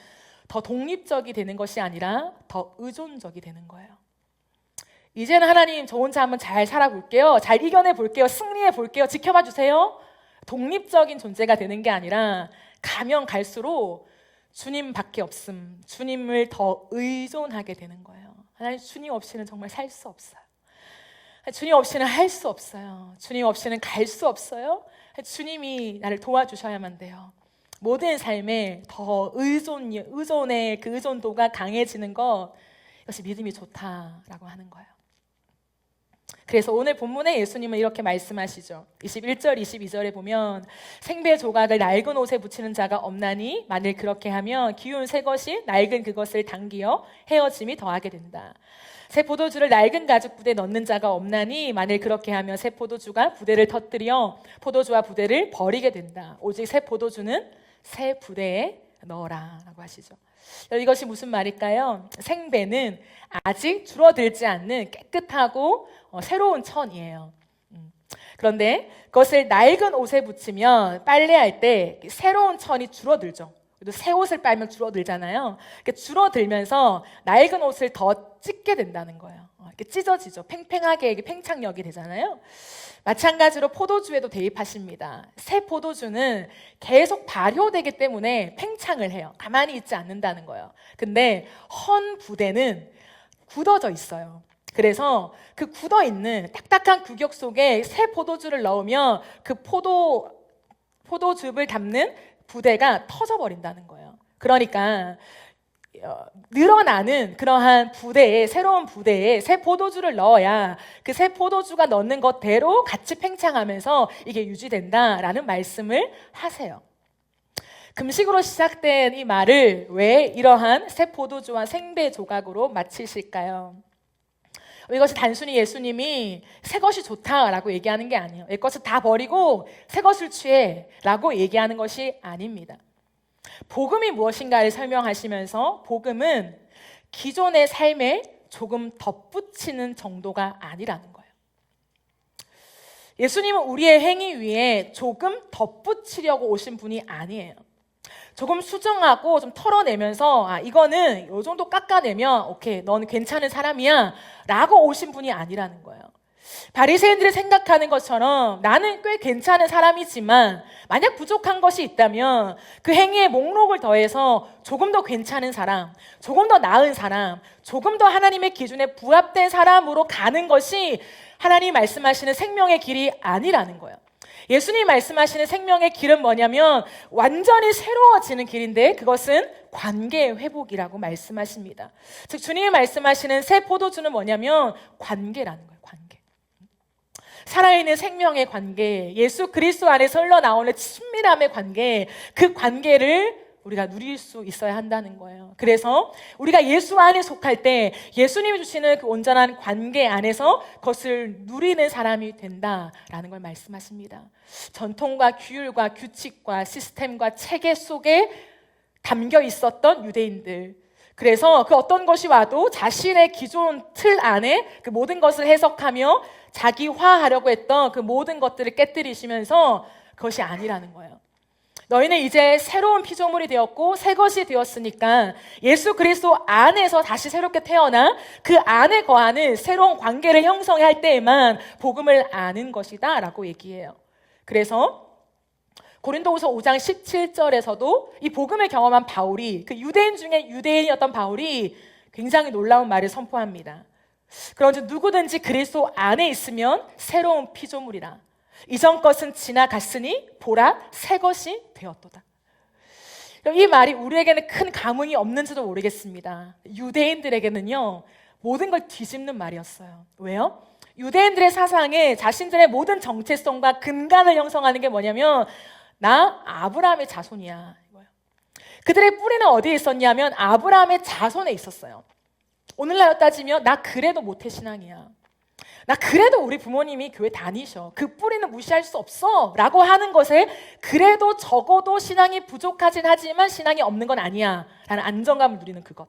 더 독립적이 되는 것이 아니라 더 의존적이 되는 거예요. 이제는 하나님 저 혼자 한번 잘 살아볼게요, 잘 이겨내 볼게요, 승리해 볼게요, 지켜봐 주세요. 독립적인 존재가 되는 게 아니라 가면 갈수록 주님밖에 없음, 주님을 더 의존하게 되는 거예요. 하나님 주님 없이는 정말 살 수 없어요. 주님 없이는 할 수 없어요. 주님 없이는 갈 수 없어요. 주님이 나를 도와주셔야만 돼요. 모든 삶에 더 의존의 그 의존도가 강해지는 것, 이것이 믿음이 좋다라고 하는 거예요. 그래서 오늘 본문에 예수님은 이렇게 말씀하시죠. 21절, 22절에 보면 생배 조각을 낡은 옷에 붙이는 자가 없나니 만일 그렇게 하면 기운 새 것이 낡은 그것을 당기어 헤어짐이 더하게 된다. 새 포도주를 낡은 가죽 부대에 넣는 자가 없나니 만일 그렇게 하면 새 포도주가 부대를 터뜨려 포도주와 부대를 버리게 된다. 오직 새 포도주는 새 부대에 넣어라 라고 하시죠. 이것이 무슨 말일까요? 생배는 아직 줄어들지 않는 깨끗하고 새로운 천이에요. 그런데 그것을 낡은 옷에 붙이면 빨래할 때 새로운 천이 줄어들죠. 그래도 새 옷을 빨면 줄어들잖아요. 줄어들면서 낡은 옷을 더 찢게 된다는 거예요. 이렇게 찢어지죠. 팽팽하게 팽창력이 되잖아요. 마찬가지로 포도주에도 대입하십니다. 새 포도주는 계속 발효되기 때문에 팽창을 해요. 가만히 있지 않는다는 거예요. 근데 헌 부대는 굳어져 있어요. 그래서 그 굳어 있는 딱딱한 규격 속에 새 포도주를 넣으면 그 포도즙을 담는 부대가 터져버린다는 거예요. 그러니까 늘어나는 그러한 부대에, 새로운 부대에 새 포도주를 넣어야 그 새 포도주가 넣는 것대로 같이 팽창하면서 이게 유지된다라는 말씀을 하세요. 금식으로 시작된 이 말을 왜 이러한 새 포도주와 생배 조각으로 마치실까요? 이것이 단순히 예수님이 새 것이 좋다라고 얘기하는 게 아니에요. 옛 것을 다 버리고 새 것을 취해라고 얘기하는 것이 아닙니다. 복음이 무엇인가를 설명하시면서 복음은 기존의 삶에 조금 덧붙이는 정도가 아니라는 거예요. 예수님은 우리의 행위 위에 조금 덧붙이려고 오신 분이 아니에요. 조금 수정하고 좀 털어내면서 이거는 이 정도 깎아내면 오케이, 넌 괜찮은 사람이야 라고 오신 분이 아니라는 거예요. 바리새인들이 생각하는 것처럼 나는 꽤 괜찮은 사람이지만 만약 부족한 것이 있다면 그 행위에 목록을 더해서 조금 더 괜찮은 사람, 조금 더 나은 사람, 조금 더 하나님의 기준에 부합된 사람으로 가는 것이 하나님이 말씀하시는 생명의 길이 아니라는 거예요. 예수님이 말씀하시는 생명의 길은 뭐냐면 완전히 새로워지는 길인데 그것은 관계 회복이라고 말씀하십니다. 즉 주님이 말씀하시는 새 포도주는 뭐냐면 관계라는 거예요. 관계. 살아있는 생명의 관계, 예수 그리스도 안에서 흘러나오는 친밀함의 관계, 그 관계를 우리가 누릴 수 있어야 한다는 거예요. 그래서 우리가 예수 안에 속할 때 예수님이 주시는 그 온전한 관계 안에서 그것을 누리는 사람이 된다라는 걸 말씀하십니다. 전통과 규율과 규칙과 시스템과 체계 속에 담겨 있었던 유대인들, 그래서 그 어떤 것이 와도 자신의 기존 틀 안에 그 모든 것을 해석하며 자기화하려고 했던 그 모든 것들을 깨뜨리시면서 그것이 아니라는 거예요. 너희는 이제 새로운 피조물이 되었고 새 것이 되었으니까 예수 그리스도 안에서 다시 새롭게 태어나 그 안에 거하는 새로운 관계를 형성해야 할 때에만 복음을 아는 것이다 라고 얘기해요. 그래서 고린도후서 5장 17절에서도 이 복음을 경험한 바울이, 그 유대인 중에 유대인이었던 바울이 굉장히 놀라운 말을 선포합니다. 그런즉 누구든지 그리스도 안에 있으면 새로운 피조물이라. 이전 것은 지나갔으니 보라 새 것이 되었도다. 이 말이 우리에게는 큰 감흥이 없는지도 모르겠습니다. 유대인들에게는요 모든 걸 뒤집는 말이었어요. 왜요? 유대인들의 사상에 자신들의 모든 정체성과 근간을 형성하는 게 뭐냐면 나 아브라함의 자손이야 이거예요. 그들의 뿌리는 어디에 있었냐면 아브라함의 자손에 있었어요. 오늘날 따지면 나 그래도 모태신앙이야, 나 그래도 우리 부모님이 교회 다니셔, 그 뿌리는 무시할 수 없어 라고 하는 것에 그래도 적어도 신앙이 부족하진 하지만 신앙이 없는 건 아니야 라는 안정감을 누리는 그것.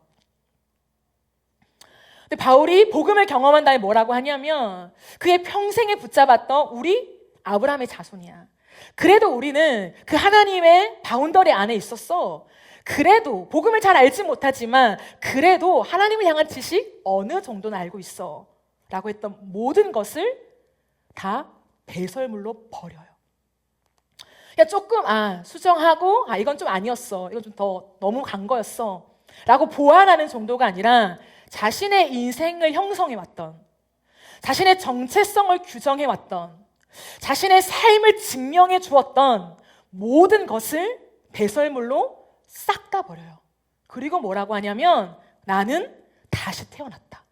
근데 바울이 복음을 경험한 다음에 뭐라고 하냐면 그의 평생에 붙잡았던 우리 아브라함의 자손이야. 그래도 우리는 그 하나님의 바운더리 안에 있었어. 그래도 복음을 잘 알지 못하지만 그래도 하나님을 향한 지식 어느 정도는 알고 있어 라고 했던 모든 것을 다 배설물로 버려요. 그냥 조금 수정하고 이건 좀 아니었어, 이건 좀 더 너무 간 거였어 라고 보완하는 정도가 아니라 자신의 인생을 형성해 왔던, 자신의 정체성을 규정해 왔던, 자신의 삶을 증명해 주었던 모든 것을 배설물로 싹 다 버려요. 그리고 뭐라고 하냐면 나는 다시 태어났다.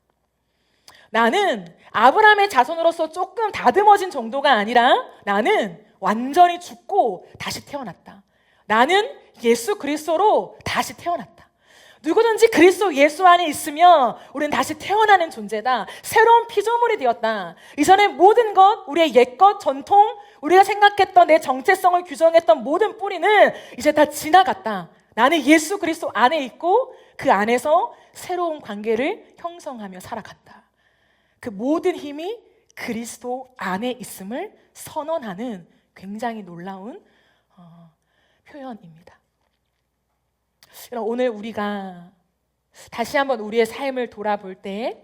나는 아브라함의 자손으로서 조금 다듬어진 정도가 아니라 나는 완전히 죽고 다시 태어났다. 나는 예수 그리스도로 다시 태어났다. 누구든지 그리스도 예수 안에 있으면 우리는 다시 태어나는 존재다. 새로운 피조물이 되었다. 이전의 모든 것, 우리의 옛것, 전통, 우리가 생각했던 내 정체성을 규정했던 모든 뿌리는 이제 다 지나갔다. 나는 예수 그리스도 안에 있고 그 안에서 새로운 관계를 형성하며 살아간다. 그 모든 힘이 그리스도 안에 있음을 선언하는 굉장히 놀라운 표현입니다. 오늘 우리가 다시 한번 우리의 삶을 돌아볼 때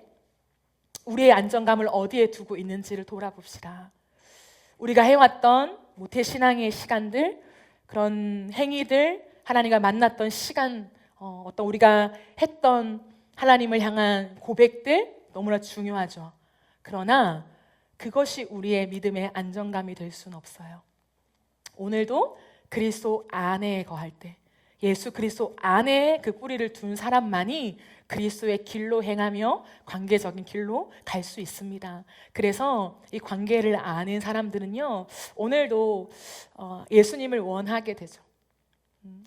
우리의 안정감을 어디에 두고 있는지를 돌아봅시다. 우리가 해왔던 모태신앙의 시간들, 그런 행위들, 하나님과 만났던 시간, 어떤 우리가 했던 하나님을 향한 고백들 너무나 중요하죠. 그러나 그것이 우리의 믿음의 안정감이 될 수는 없어요. 오늘도 그리스도 안에 거할 때, 예수 그리스도 안에 그 뿌리를 둔 사람만이 그리스도의 길로 행하며 관계적인 길로 갈 수 있습니다. 그래서 이 관계를 아는 사람들은요, 오늘도 예수님을 원하게 되죠.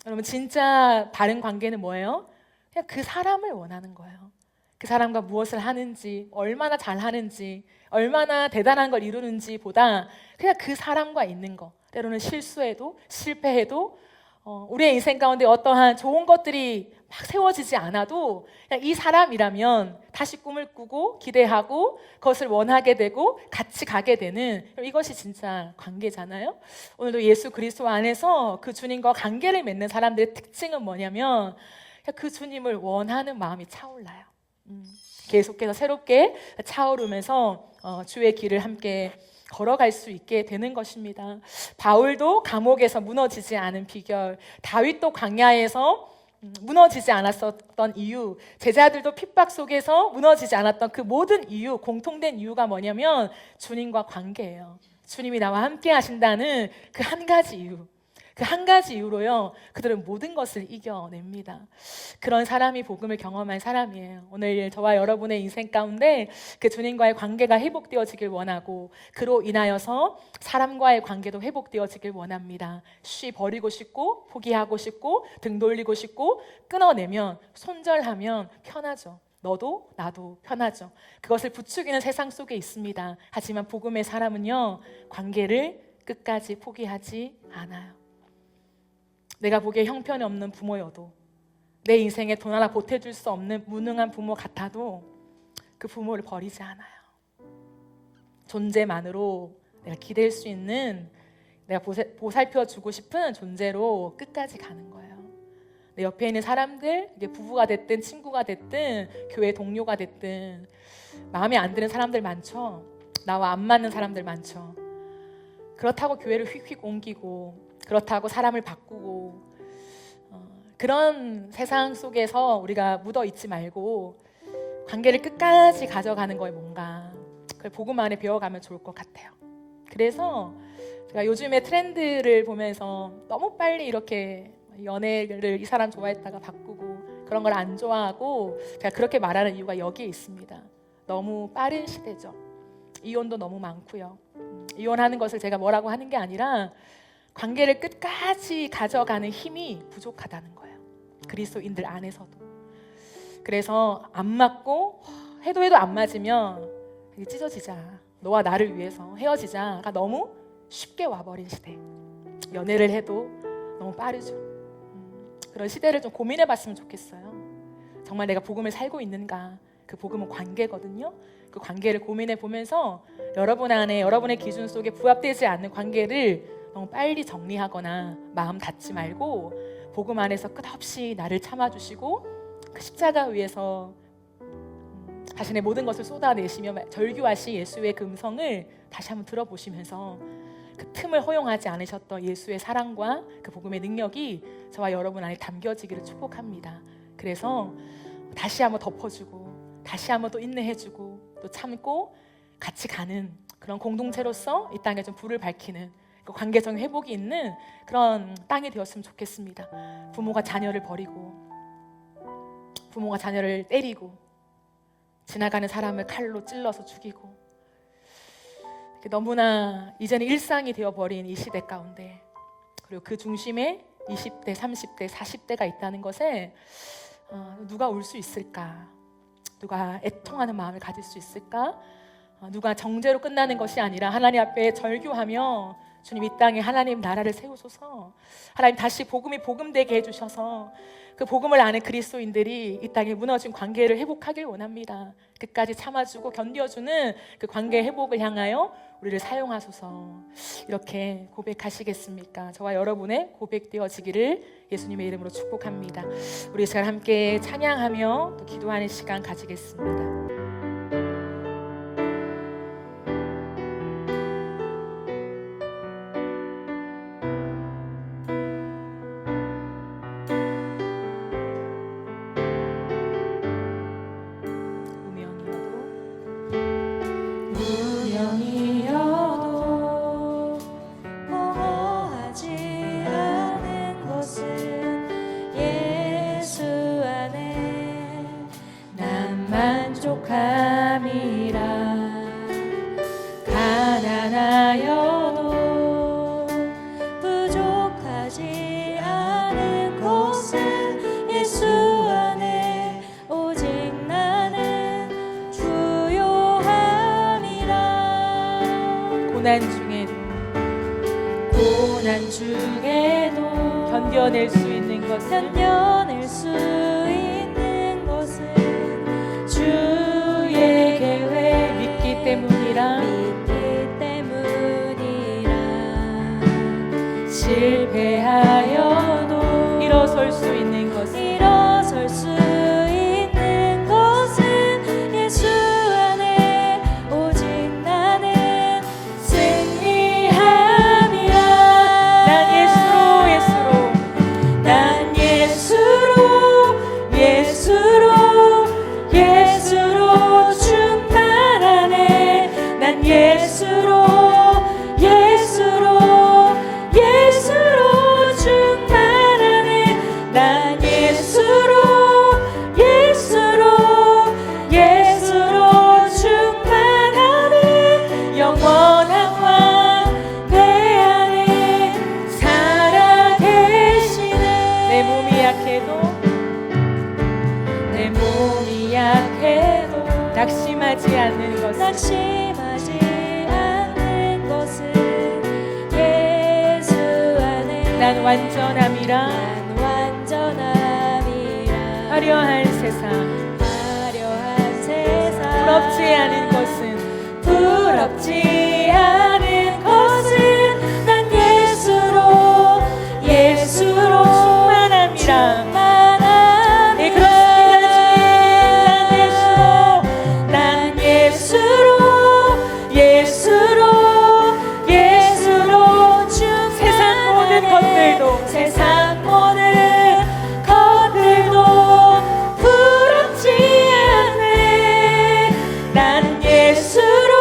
여러분, 진짜 바른 관계는 뭐예요? 그냥 그 사람을 원하는 거예요. 그 사람과 무엇을 하는지, 얼마나 잘하는지, 얼마나 대단한 걸 이루는지 보다 그냥 그 사람과 있는 거. 때로는 실수해도 실패해도 우리의 인생 가운데 어떠한 좋은 것들이 막 세워지지 않아도 그냥 이 사람이라면 다시 꿈을 꾸고 기대하고 그것을 원하게 되고 같이 가게 되는, 이것이 진짜 관계잖아요. 오늘도 예수 그리스도 안에서 그 주님과 관계를 맺는 사람들의 특징은 뭐냐면 그 주님을 원하는 마음이 차올라요. 계속해서 새롭게 차오르면서 주의 길을 함께 걸어갈 수 있게 되는 것입니다. 바울도 감옥에서 무너지지 않은 비결, 다윗도 광야에서 무너지지 않았었던 이유, 제자들도 핍박 속에서 무너지지 않았던 그 모든 이유, 공통된 이유가 뭐냐면 주님과 관계예요. 주님이 나와 함께 하신다는 그 한 가지 이유, 그 한 가지 이유로요, 그들은 모든 것을 이겨냅니다. 그런 사람이 복음을 경험한 사람이에요. 오늘 저와 여러분의 인생 가운데 그 주님과의 관계가 회복되어지길 원하고, 그로 인하여서 사람과의 관계도 회복되어지길 원합니다. 버리고 싶고 포기하고 싶고 등 돌리고 싶고 끊어내면, 손절하면 편하죠. 너도 나도 편하죠. 그것을 부추기는 세상 속에 있습니다. 하지만 복음의 사람은요, 관계를 끝까지 포기하지 않아요. 내가 보기에 형편이 없는 부모여도, 내 인생에 돈 하나 보태줄 수 없는 무능한 부모 같아도 그 부모를 버리지 않아요. 존재만으로 내가 기댈 수 있는, 내가 보살펴주고 싶은 존재로 끝까지 가는 거예요. 내 옆에 있는 사람들, 이게 부부가 됐든 친구가 됐든 교회 동료가 됐든 마음에 안 드는 사람들 많죠. 나와 안 맞는 사람들 많죠. 그렇다고 교회를 휙휙 옮기고, 그렇다고 사람을 바꾸고, 그런 세상 속에서 우리가 묻어 있지 말고 관계를 끝까지 가져가는 거에 뭔가 그걸 복음 안에 배워가면 좋을 것 같아요. 그래서 제가 요즘에 트렌드를 보면서 너무 빨리 이렇게 연애를 이 사람 좋아했다가 바꾸고 그런 걸 안 좋아하고 제가 그렇게 말하는 이유가 여기에 있습니다. 너무 빠른 시대죠. 이혼도 너무 많고요. 이혼하는 것을 제가 뭐라고 하는 게 아니라 관계를 끝까지 가져가는 힘이 부족하다는 거예요. 그리스도인들 안에서도. 그래서 안 맞고 해도 안 맞으면 찢어지자, 너와 나를 위해서 헤어지자가 너무 쉽게 와버린 시대. 연애를 해도 너무 빠르죠. 그런 시대를 좀 고민해봤으면 좋겠어요. 정말 내가 복음을 살고 있는가? 그 복음은 관계거든요. 그 관계를 고민해보면서 여러분 안에, 여러분의 기준 속에 부합되지 않는 관계를 너무 빨리 정리하거나 마음 닫지 말고 복음 안에서 끝없이 나를 참아주시고 그 십자가 위에서 자신의 모든 것을 쏟아내시며 절규하신 예수의 그 음성을 다시 한번 들어보시면서 그 틈을 허용하지 않으셨던 예수의 사랑과 그 복음의 능력이 저와 여러분 안에 담겨지기를 축복합니다. 그래서 다시 한번 덮어주고, 다시 한번 또 인내해주고, 또 참고, 같이 가는 그런 공동체로서 이 땅에 좀 불을 밝히는 그 관계적 회복이 있는 그런 땅이 되었으면 좋겠습니다. 부모가 자녀를 버리고, 부모가 자녀를 때리고, 지나가는 사람을 칼로 찔러서 죽이고, 너무나 이제는 일상이 되어버린 이 시대 가운데, 그리고 그 중심에 20대, 30대, 40대가 있다는 것에 누가 올 수 있을까? 누가 애통하는 마음을 가질 수 있을까? 누가 정죄로 끝나는 것이 아니라 하나님 앞에 절규하며 주님 이 땅에 하나님 나라를 세우소서, 하나님 다시 복음이 복음되게 해주셔서 그 복음을 아는 그리스도인들이 이 땅에 무너진 관계를 회복하길 원합니다. 끝까지 참아주고 견뎌주는 그 관계 회복을 향하여 우리를 사용하소서. 이렇게 고백하시겠습니까? 저와 여러분의 고백되어지기를 예수님의 이름으로 축복합니다. 우리 이 시간 함께 찬양하며 또 기도하는 시간 가지겠습니다. 만족함이라. 가난하여도 부족하지 않은 것은 예수 안에 오직 나는 주요함이라. 고난 중에도 견뎌낼 수 있는 것은 주의 계획 믿기 때문이라. 실패하여도 일어설 수 있는 것은 예수 안에 오직 나는 승리함이라. 난 예수로 충만하네. 난 예수로 충만하네. 난 예수로 충만하네. 영원한 왕 내 안에 살아계시네. 내 몸이 약해도 낙심하지 않는 것은 예수 안에 난 완전함이라. 화려한 세상 부럽지 않은 것은 난 예수로 충만함이라. 네, 난 예수로 세상 모든 것들도 부럽지 않네. 난 예수로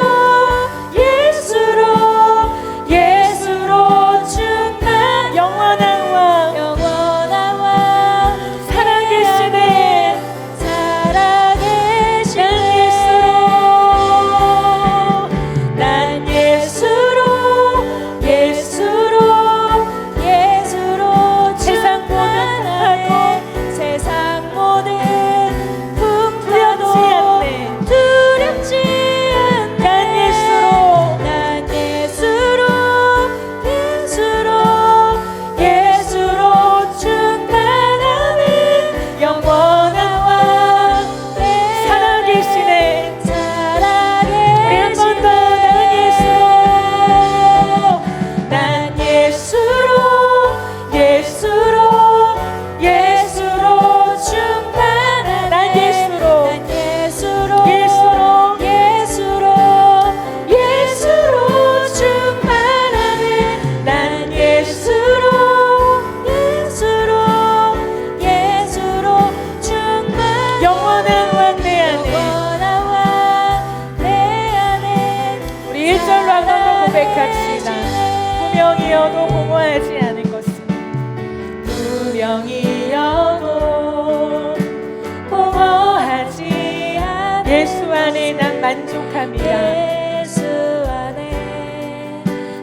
고백합시다. 분명히여도 공허하지 않은 것은 분명히여도 공허하지 않은 예수 안에 난 만족함이라. 예수 안에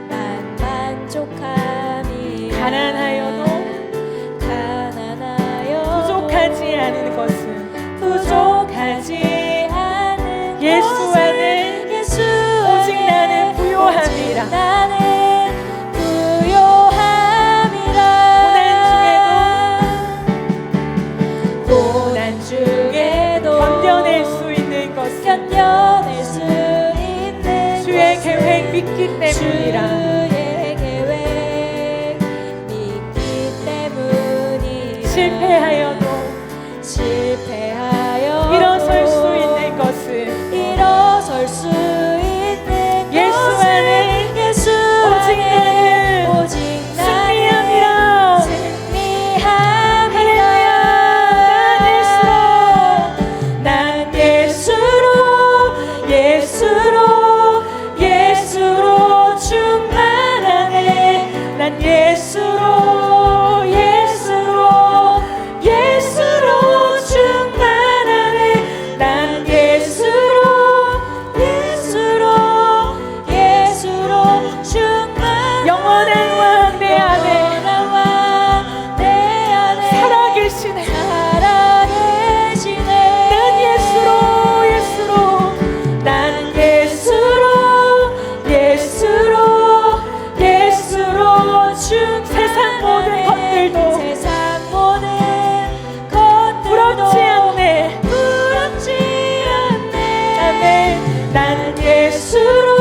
난 만족함이라. 가난하여도 부족하지 않은 것은 부족하지 않은 예수 것은 안에 예수 오직 안에 나는 부요함이라. 나는 부요함이라. 고난 중에도 견뎌낼 수 있는 것은 견뎌낼 수 있는 주의 것은 계획 믿기 때문이라. 주의 계획 믿기 때문이라. 실패하여도 일어설 수 있는 것은 일어설 수 있는 예수 것은 안에 예수 오직 안에 나는 오직 승리함이라. 승리함이라. 난 예수로 충만하네. 난 예수로 충만하네. 난 예수로 충만하네. 영원한 왕 내 안에 영원한 왕 내 안에 살아계시네. 살아계시네. 난 예수로 세상 모든 것들도 세상 모든 것들도 부럽지 않네. 부럽지 않네. 아멘. 난 예수로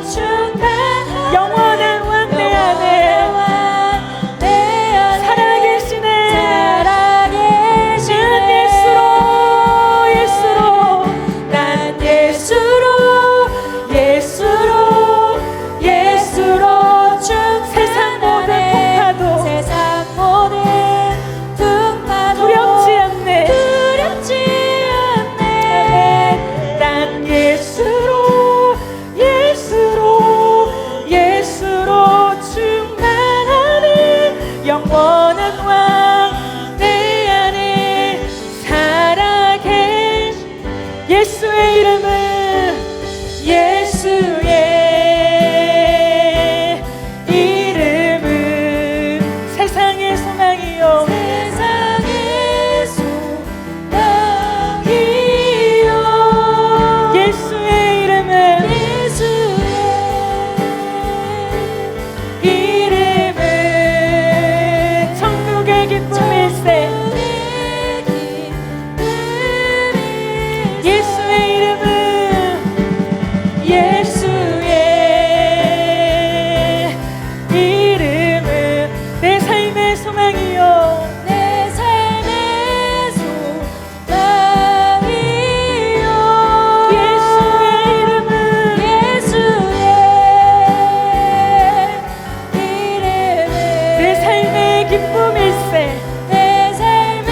충만하네. 영원한 왕 내 안에 살아계시네. 난 예수로 세상 모든 풍파도 세상 모든 풍파도 두렵지 않네. 난 예수로 충만하네. 영원한 왕 내 안에 살아계신 예수의 이름은 세상의 소망이요. 세상의 소망이요. 예수의 이름은 천국의 기쁨일세. 예수의 이름은 내 삶의 소망이요. 내 삶의 소망이요. 예수의 이름은 내 삶의 기쁨일세. 내 삶의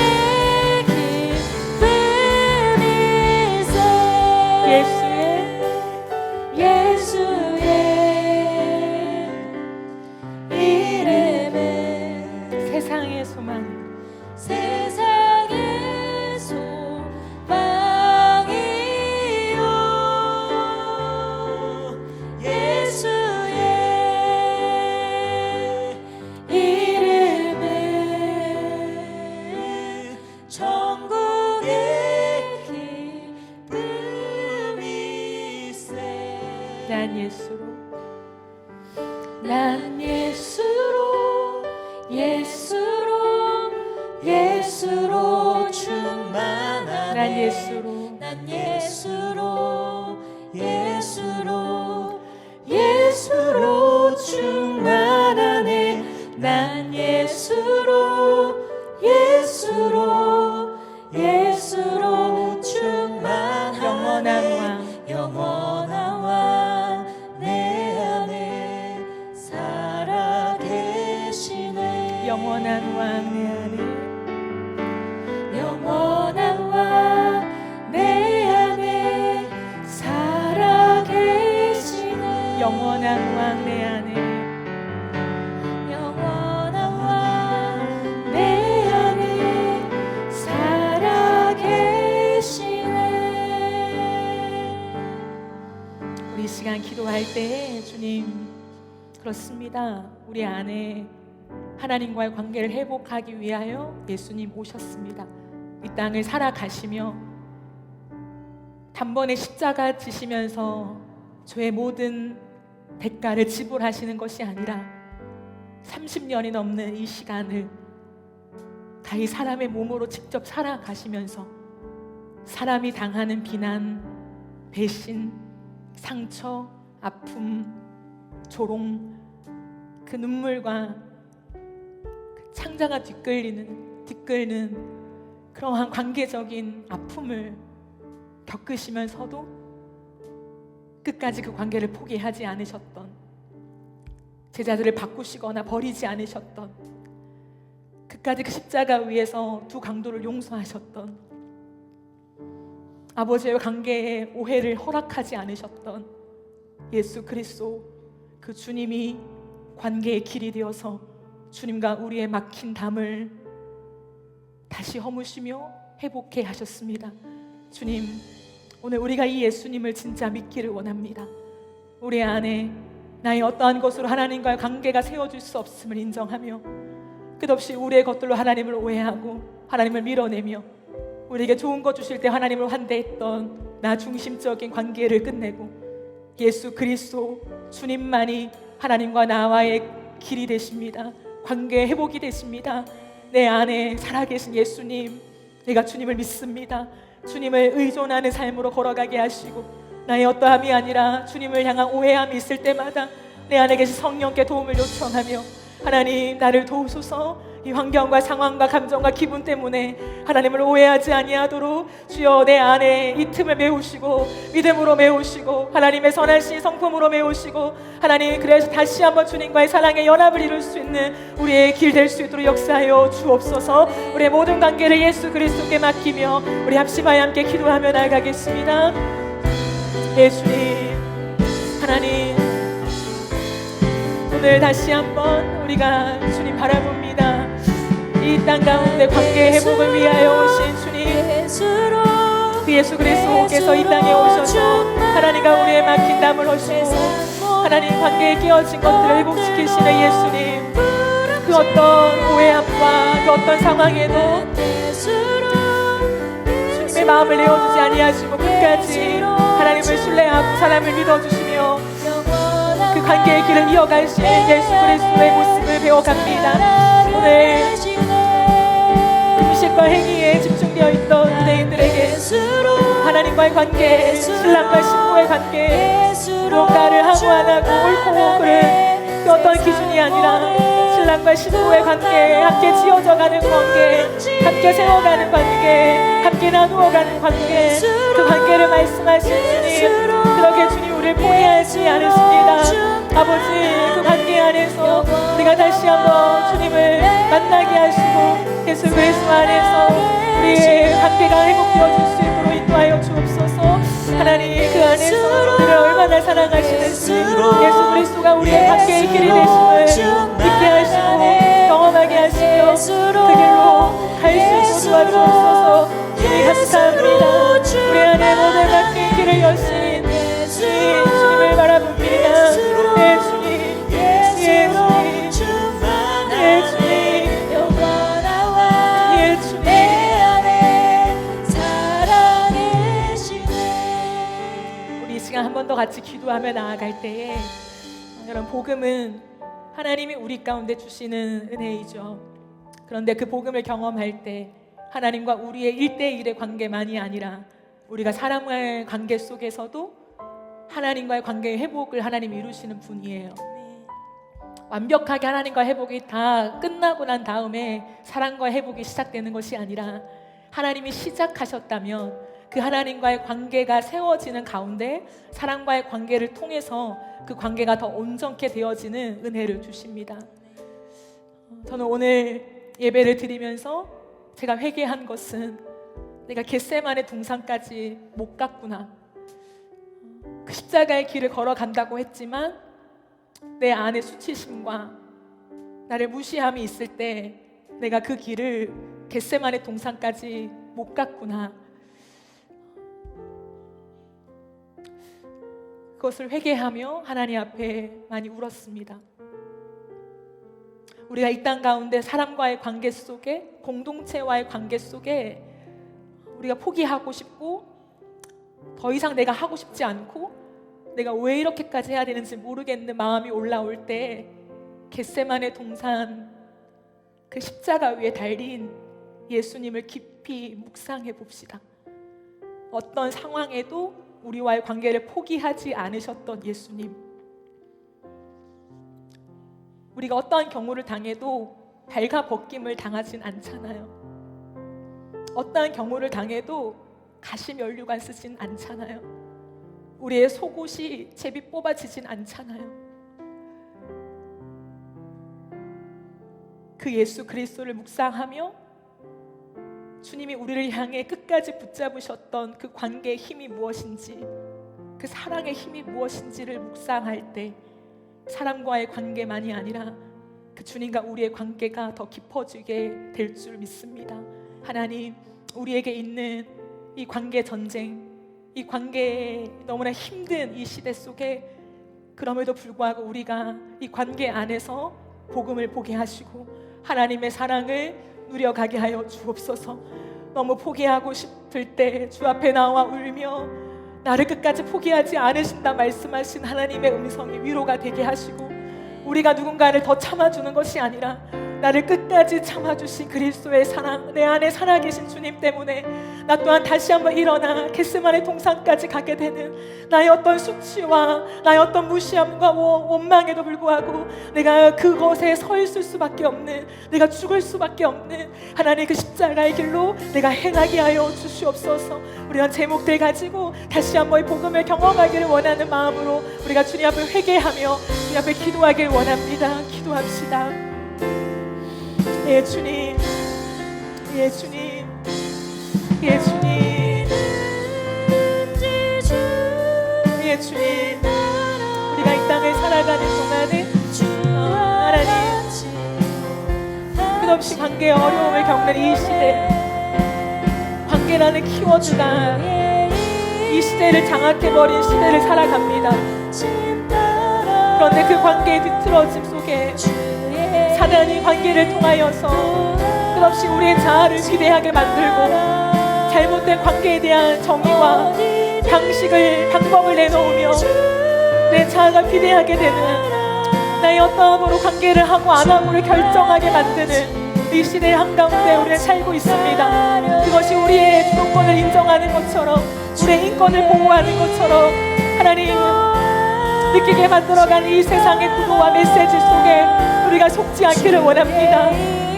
기쁨일세. 예수의 이름은 세상의 소망. 세상의 소망이요. 예수의 이름은 천국의 기쁨일세. 난 예수로 난 예수로 충만하네. 난 예수로 난 예수로 충만하네. 난 예수로 충만하네. 영원한 왕 내 안에 살아계시네. 영원한 왕 내 안에 영원한 왕 내 안에 살아 영원한 왕 내 안에 영원한 왕 내 안에 살아계시네. 우리 이 시간 기도할 때 주님, 그렇습니다. 우리 안에 하나님과의 관계를 회복하기 위하여 예수님 오셨습니다. 이 땅을 살아가시며 단번에 십자가 지시면서 죄의 모든 대가를 지불하시는 것이 아니라 30년이 넘는 이 시간을 다 이 사람의 몸으로 직접 살아가시면서 사람이 당하는 비난, 배신, 상처, 아픔, 조롱, 그 눈물과 그 창자가 뒤끓는 그러한 관계적인 아픔을 겪으시면서도 끝까지 그 관계를 포기하지 않으셨던, 제자들을 바꾸시거나 버리지 않으셨던, 끝까지 그 십자가 위에서 두 강도를 용서하셨던, 아버지의 관계에 오해를 허락하지 않으셨던 예수 그리스도, 그 주님이 관계의 길이 되어서 주님과 우리의 막힌 담을 다시 허무시며 회복해 하셨습니다. 주님, 오늘 우리가 이 예수님을 진짜 믿기를 원합니다. 우리 안에 나의 어떠한 것으로 하나님과의 관계가 세워질 수 없음을 인정하며 끝없이 우리의 것들로 하나님을 오해하고 하나님을 밀어내며 우리에게 좋은 것 주실 때 하나님을 환대했던 나 중심적인 관계를 끝내고 예수 그리스도 주님만이 하나님과 나와의 길이 되십니다. 관계 회복이 되십니다. 내 안에 살아계신 예수님, 내가 주님을 믿습니다. 주님을 의존하는 삶으로 걸어가게 하시고 나의 어떠함이 아니라 주님을 향한 오해함이 있을 때마다 내 안에 계신 성령께 도움을 요청하며 하나님, 나를 도우소서. 이 환경과 상황과 감정과 기분 때문에 하나님을 오해하지 아니하도록 주여 내 안에 이 틈을 메우시고 믿음으로 메우시고 하나님의 선하신 성품으로 메우시고 하나님, 그래서 다시 한번 주님과의 사랑의 연합을 이룰 수 있는 우리의 길 될 수 있도록 역사하여 주옵소서. 우리의 모든 관계를 예수 그리스도께 맡기며 우리 합심하여 함께 기도하며 나아가겠습니다. 예수님, 하나님, 오늘 다시 한번 우리가 주님 바라봅니다. 이 땅 가운데 관계 회복을 위하여 오신 주님, 그 예수 그리스도께서 이 땅에 오셔서 하나님과 우리의 막힌 담을 허시고 하나님 관계에 끼어진 것들을 회복시키시는 예수님, 그 어떤 오해함과 그 어떤 상황에도 주님의 마음을 내어주지 아니하시고 끝까지 하나님을 신뢰하고 사람을 믿어주시며 그 관계의 길을 이어가신 예수 그리스도의 모습을 배워갑니다. 오늘 음식과 행위에 집중되어 있던 유대인들에게 하나님과의 관계, 신랑과 신부의 관계, 무언가를 하고 안 하고 옳고 그른 그 어떤 기준이 아니라 신랑과 신부의 관계, 함께 지어져가는 관계, 함께 세워가는 관계, 함께 나누어가는 관계, 그 관계를 말씀하신 주님, 그렇게 주님 우리를 포기하지 않으십니다. 아버지, 그 관계 안에서 우리가 다시 한번 주님을 만나게 하시고 예수 그리스도 안에서 우리의 관계가 회복되어질 수 있도록 인도하여 주옵소서. 하나님, 그 안에서 우리를 얼마나 사랑하시는지 예수 그리스도가 우리의 관계의 길이 되심을 믿게 하시고 경험하게 하시며 그 길로 갈 수 있도록 도와주옵소서. 주님 감사합니다. 우리 안에 모든 막힌 길을 여신 주님을 바라봅니다. 예 주님, 예 주님, 예 주님, 예 주님. 우리 이 시간 한 번 더 같이 기도하며 나아갈 때에 여러분, 복음은 하나님이 우리 가운데 주시는 은혜이죠. 그런데 그 복음을 경험할 때 하나님과 우리의 1대1의 관계만이 아니라 우리가 사람과의 관계 속에서도 하나님과의 관계의 회복을 하나님이 이루시는 분이에요. 완벽하게 하나님과 회복이 다 끝나고 난 다음에 사랑과의 회복이 시작되는 것이 아니라 하나님이 시작하셨다면 그 하나님과의 관계가 세워지는 가운데 사랑과의 관계를 통해서 그 관계가 더 온전케 되어지는 은혜를 주십니다. 저는 오늘 예배를 드리면서 제가 회개한 것은 내가 겟세마네 동산까지 못 갔구나. 그 그 십자가의 길을 걸어간다고 했지만 내 안에 수치심과 나를 무시함이 있을 때 내가 그 길을 겟세마네 동산까지 못 갔구나. 그것을 회개하며 하나님 앞에 많이 울었습니다. 우리가 이 땅 가운데 사람과의 관계 속에, 공동체와의 관계 속에 우리가 포기하고 싶고 더 이상 내가 하고 싶지 않고 내가 왜 이렇게까지 해야 되는지 모르겠는 마음이 올라올 때 겟세마네 동산 그 십자가 위에 달린 예수님을 깊이 묵상해 봅시다. 어떤 상황에도 우리와의 관계를 포기하지 않으셨던 예수님. 우리가 어떠한 경우를 당해도 발가벗김을 당하진 않잖아요. 어떠한 경우를 당해도 가시면류관 쓰진 않잖아요. 우리의 속옷이 제비 뽑아지진 않잖아요. 그 예수 그리스도를 묵상하며 주님이 우리를 향해 끝까지 붙잡으셨던 그 관계의 힘이 무엇인지, 그 사랑의 힘이 무엇인지를 묵상할 때 사람과의 관계만이 아니라 그 주님과 우리의 관계가 더 깊어지게 될 줄 믿습니다. 하나님, 우리에게 있는 이 관계 전쟁, 이 관계에 너무나 힘든 이 시대 속에 그럼에도 불구하고 우리가 이 관계 안에서 복음을 보게 하시고 하나님의 사랑을 누려가게 하여 주옵소서. 너무 포기하고 싶을 때 주 앞에 나와 울며 나를 끝까지 포기하지 않으신다 말씀하신 하나님의 음성이 위로가 되게 하시고, 우리가 누군가를 더 참아주는 것이 아니라 나를 끝까지 참아주신 그리스도의 사랑, 내 안에 살아계신 주님 때문에 나 또한 다시 한번 일어나 겟세마네 동산까지 가게 되는 나의 어떤 수치와 나의 어떤 무시함과 원망에도 불구하고 내가 그것에 서 있을 수밖에 없는, 내가 죽을 수밖에 없는 하나님 그 십자가의 길로 내가 행하게 하여 주시옵소서. 우리가 제목들 가지고 다시 한번 이 복음을 경험하기를 원하는 마음으로 우리가 주님 앞에 회개하며 주님 앞에 기도하기를 원합니다. 기도합시다. 예 주님, 예 주님, 예 주님, 예 주님. 우리가 이 땅을 살아가는 동안에 하나님 끝없이 관계의 어려움을 겪는 이 시대, 관계라는 키워드가 이 시대를 장악해버린 시대를 살아갑니다. 그런데 그 관계의 뒤틀어짐 속에 사단이 관계를 통하여서 끝없이 우리의 자아를 비대하게 만들고 잘못된 관계에 대한 정의와 방법을 내놓으며 내 자아가 비대하게 되는, 나의 어떠함으로 관계를 하고 안 하고를 결정하게 만드는 이 시대의 한가운데 우리는 살고 있습니다. 그것이 우리의 주도권을 인정하는 것처럼, 우리의 인권을 보호하는 것처럼 하나님 느끼게 만들어간 이 세상의 구도와 메시지 속에 우리가 속지 않기를 원합니다.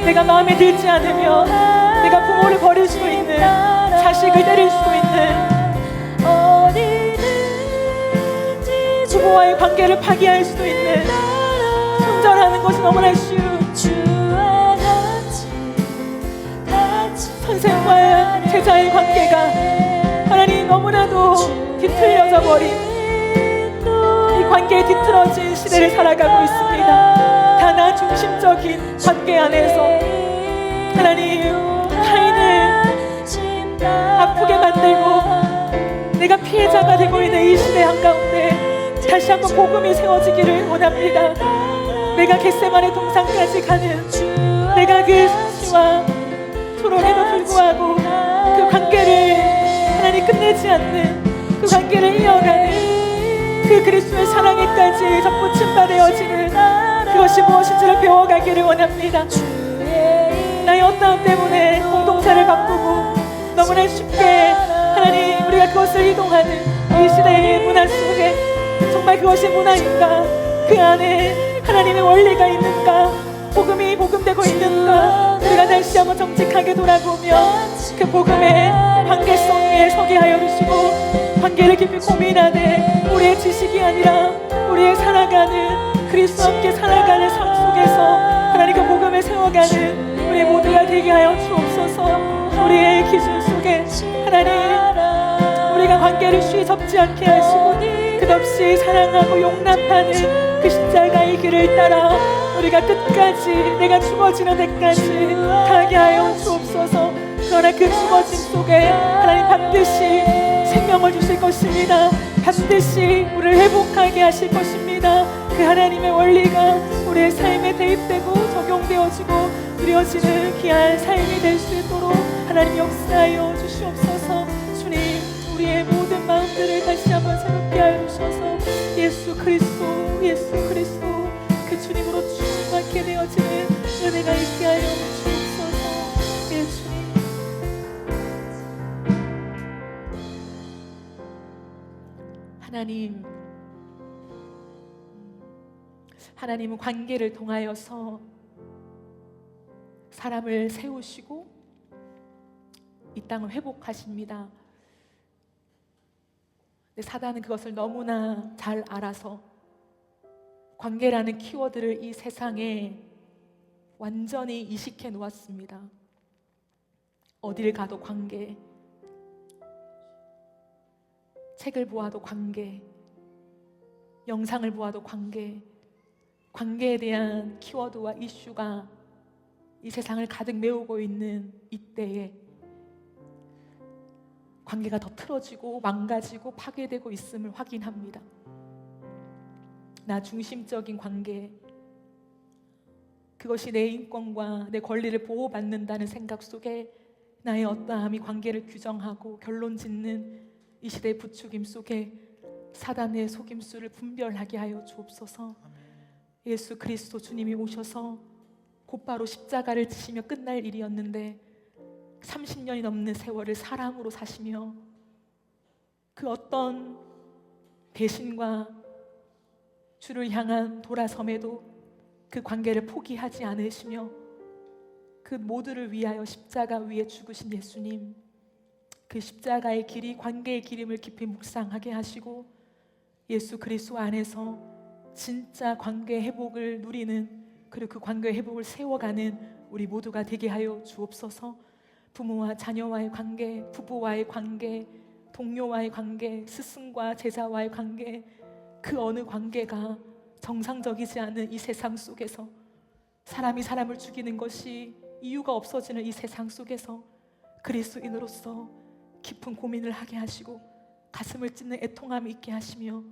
내가 마음에 들지 않으면 내가 부모를 버릴 수도 있는, 자식을 때릴 수도 있는, 부모와의 관계를 파기할 수도 있는, 손절하는 것이 너무나 쉬운 선생과 제자의 관계가 하나님 너무나도 뒤틀려져 버린 이 관계에 뒤틀어진 시대를 살아가고 있습니다. 다 나 중심적인 관계 안에서 하나님 타인을 아프게 만들고 내가 피해자가 되고 있는 이 시대 한가운데 다시 한번 복음이 세워지기를 원합니다. 내가 겟세마네 동산까지 가는, 내가 그 수치와 초롱에도 불구하고 그 관계를 하나님 끝내지 않는, 그 관계를 이어가는 그 그리스도의 사랑에까지 접붙임 받아여지는 그것이 무엇인지를 배워가기를 원합니다. 나의 어떠함 때문에 공동체를 바꾸고 너무나 쉽게 하나님 우리가 그것을 이동하는 이 시대의 문화 속에 정말 그것이 문화인가, 그 안에 하나님의 원리가 있는가, 복음이 복음되고 있는가, 우리가 다시 한번 정직하게 돌아보며 그 복음의 관계성 위에 서게 하여 주시고 관계를 깊이 고민하되 우리의 지식이 아니라 우리의 살아가는 그리스도와 함께 살아가는 삶 속에서 하나님 그 복음을 세워가는 우리 모두가 되게 하여 주옵소서. 우리의 기준 속에 하나님 우리가 관계를 쉬이 접지 않게 하시고 그 끝없이 사랑하고 용납하는 그 십자가의 길을 따라 우리가 끝까지 내가 죽어지는 데까지 가게 하여 주옵소서. 그러나 그 죽어짐 속에 하나님 반드시 생명을 주실 것입니다. 반드시 우리를 회복하게 하실 것입니다. 그 하나님의 원리가 우리의 삶에 대입되고 적용되어지고 누려지는 귀한 삶이 될 수 있도록 하나님 역사하여 주시옵소서. 주님, 우리의 모든 마음들을 다시 한번 새롭게 하여 주셔서 예수 그리스도 그 주님으로 충만케 되어지는 은혜가 있게 하여 주옵소서. 예, 주님. 하나님은 관계를 통하여서 사람을 세우시고 이 땅을 회복하십니다. 근데 사단은 그것을 너무나 잘 알아서 관계라는 키워드를 이 세상에 완전히 이식해 놓았습니다. 어딜 가도 관계, 책을 보아도 관계, 영상을 보아도 관계, 관계에 대한 키워드와 이슈가 이 세상을 가득 메우고 있는 이때에 관계가 더 틀어지고 망가지고 파괴되고 있음을 확인합니다. 나 중심적인 관계, 그것이 내 인권과 내 권리를 보호받는다는 생각 속에 나의 어떠함이 관계를 규정하고 결론 짓는 이 시대의 부추김 속에 사단의 속임수를 분별하게 하여 주옵소서. 예수 그리스도 주님이 오셔서 곧바로 십자가를 지시며 끝날 일이었는데 30년이 넘는 세월을 사랑으로 사시며 그 어떤 배신과 주를 향한 돌아섬에도 그 관계를 포기하지 않으시며 그 모두를 위하여 십자가 위에 죽으신 예수님, 그 십자가의 길이 관계의 길임을 깊이 묵상하게 하시고 예수 그리스도 안에서 진짜 관계 회복을 누리는, 그리고 그 관계 회복을 세워가는 우리 모두가 되게 하여 주옵소서. 부모와 자녀와의 관계, 부부와의 관계, 동료와의 관계, 스승과 제자와의 관계, 그 어느 관계가 정상적이지 않은 이 세상 속에서 사람이 사람을 죽이는 것이 이유가 없어지는 이 세상 속에서 그리스도인으로서 깊은 고민을 하게 하시고 가슴을 찢는 애통함이 있게 하시며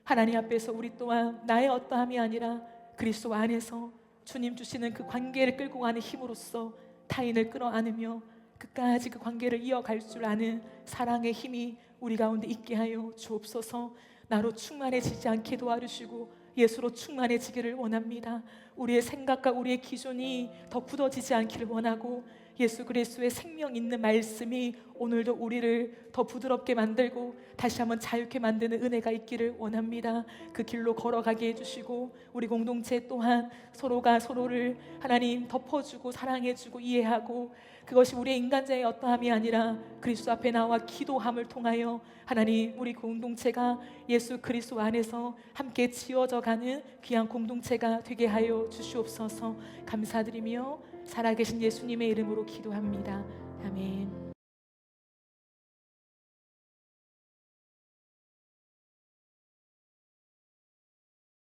하나님 앞에서 우리 또한 나의 어떠함이 아니라 그리스도 안에서 주님 주시는 그 관계를 끌고 가는 힘으로써 타인을 끌어안으며 끝까지 그 관계를 이어갈 줄 아는 사랑의 힘이 우리 가운데 있게 하여 주옵소서. 나로 충만해지지 않게 도와주시고 예수로 충만해지기를 원합니다. 우리의 생각과 우리의 기준이 더 굳어지지 않기를 원하고 예수 그리스도의 생명 있는 말씀이 오늘도 우리를 더 부드럽게 만들고 다시 한번 자유케 만드는 은혜가 있기를 원합니다. 그 길로 걸어가게 해주시고 우리 공동체 또한 서로가 서로를 하나님 덮어주고 사랑해주고 이해하고 그것이 우리의 인간자의 어떠함이 아니라 그리스도 앞에 나와 기도함을 통하여 하나님 우리 공동체가 예수 그리스도 안에서 함께 지어져가는 귀한 공동체가 되게 하여 주시옵소서. 감사드리며 살아계신 예수님의 이름으로 기도합니다. 아멘.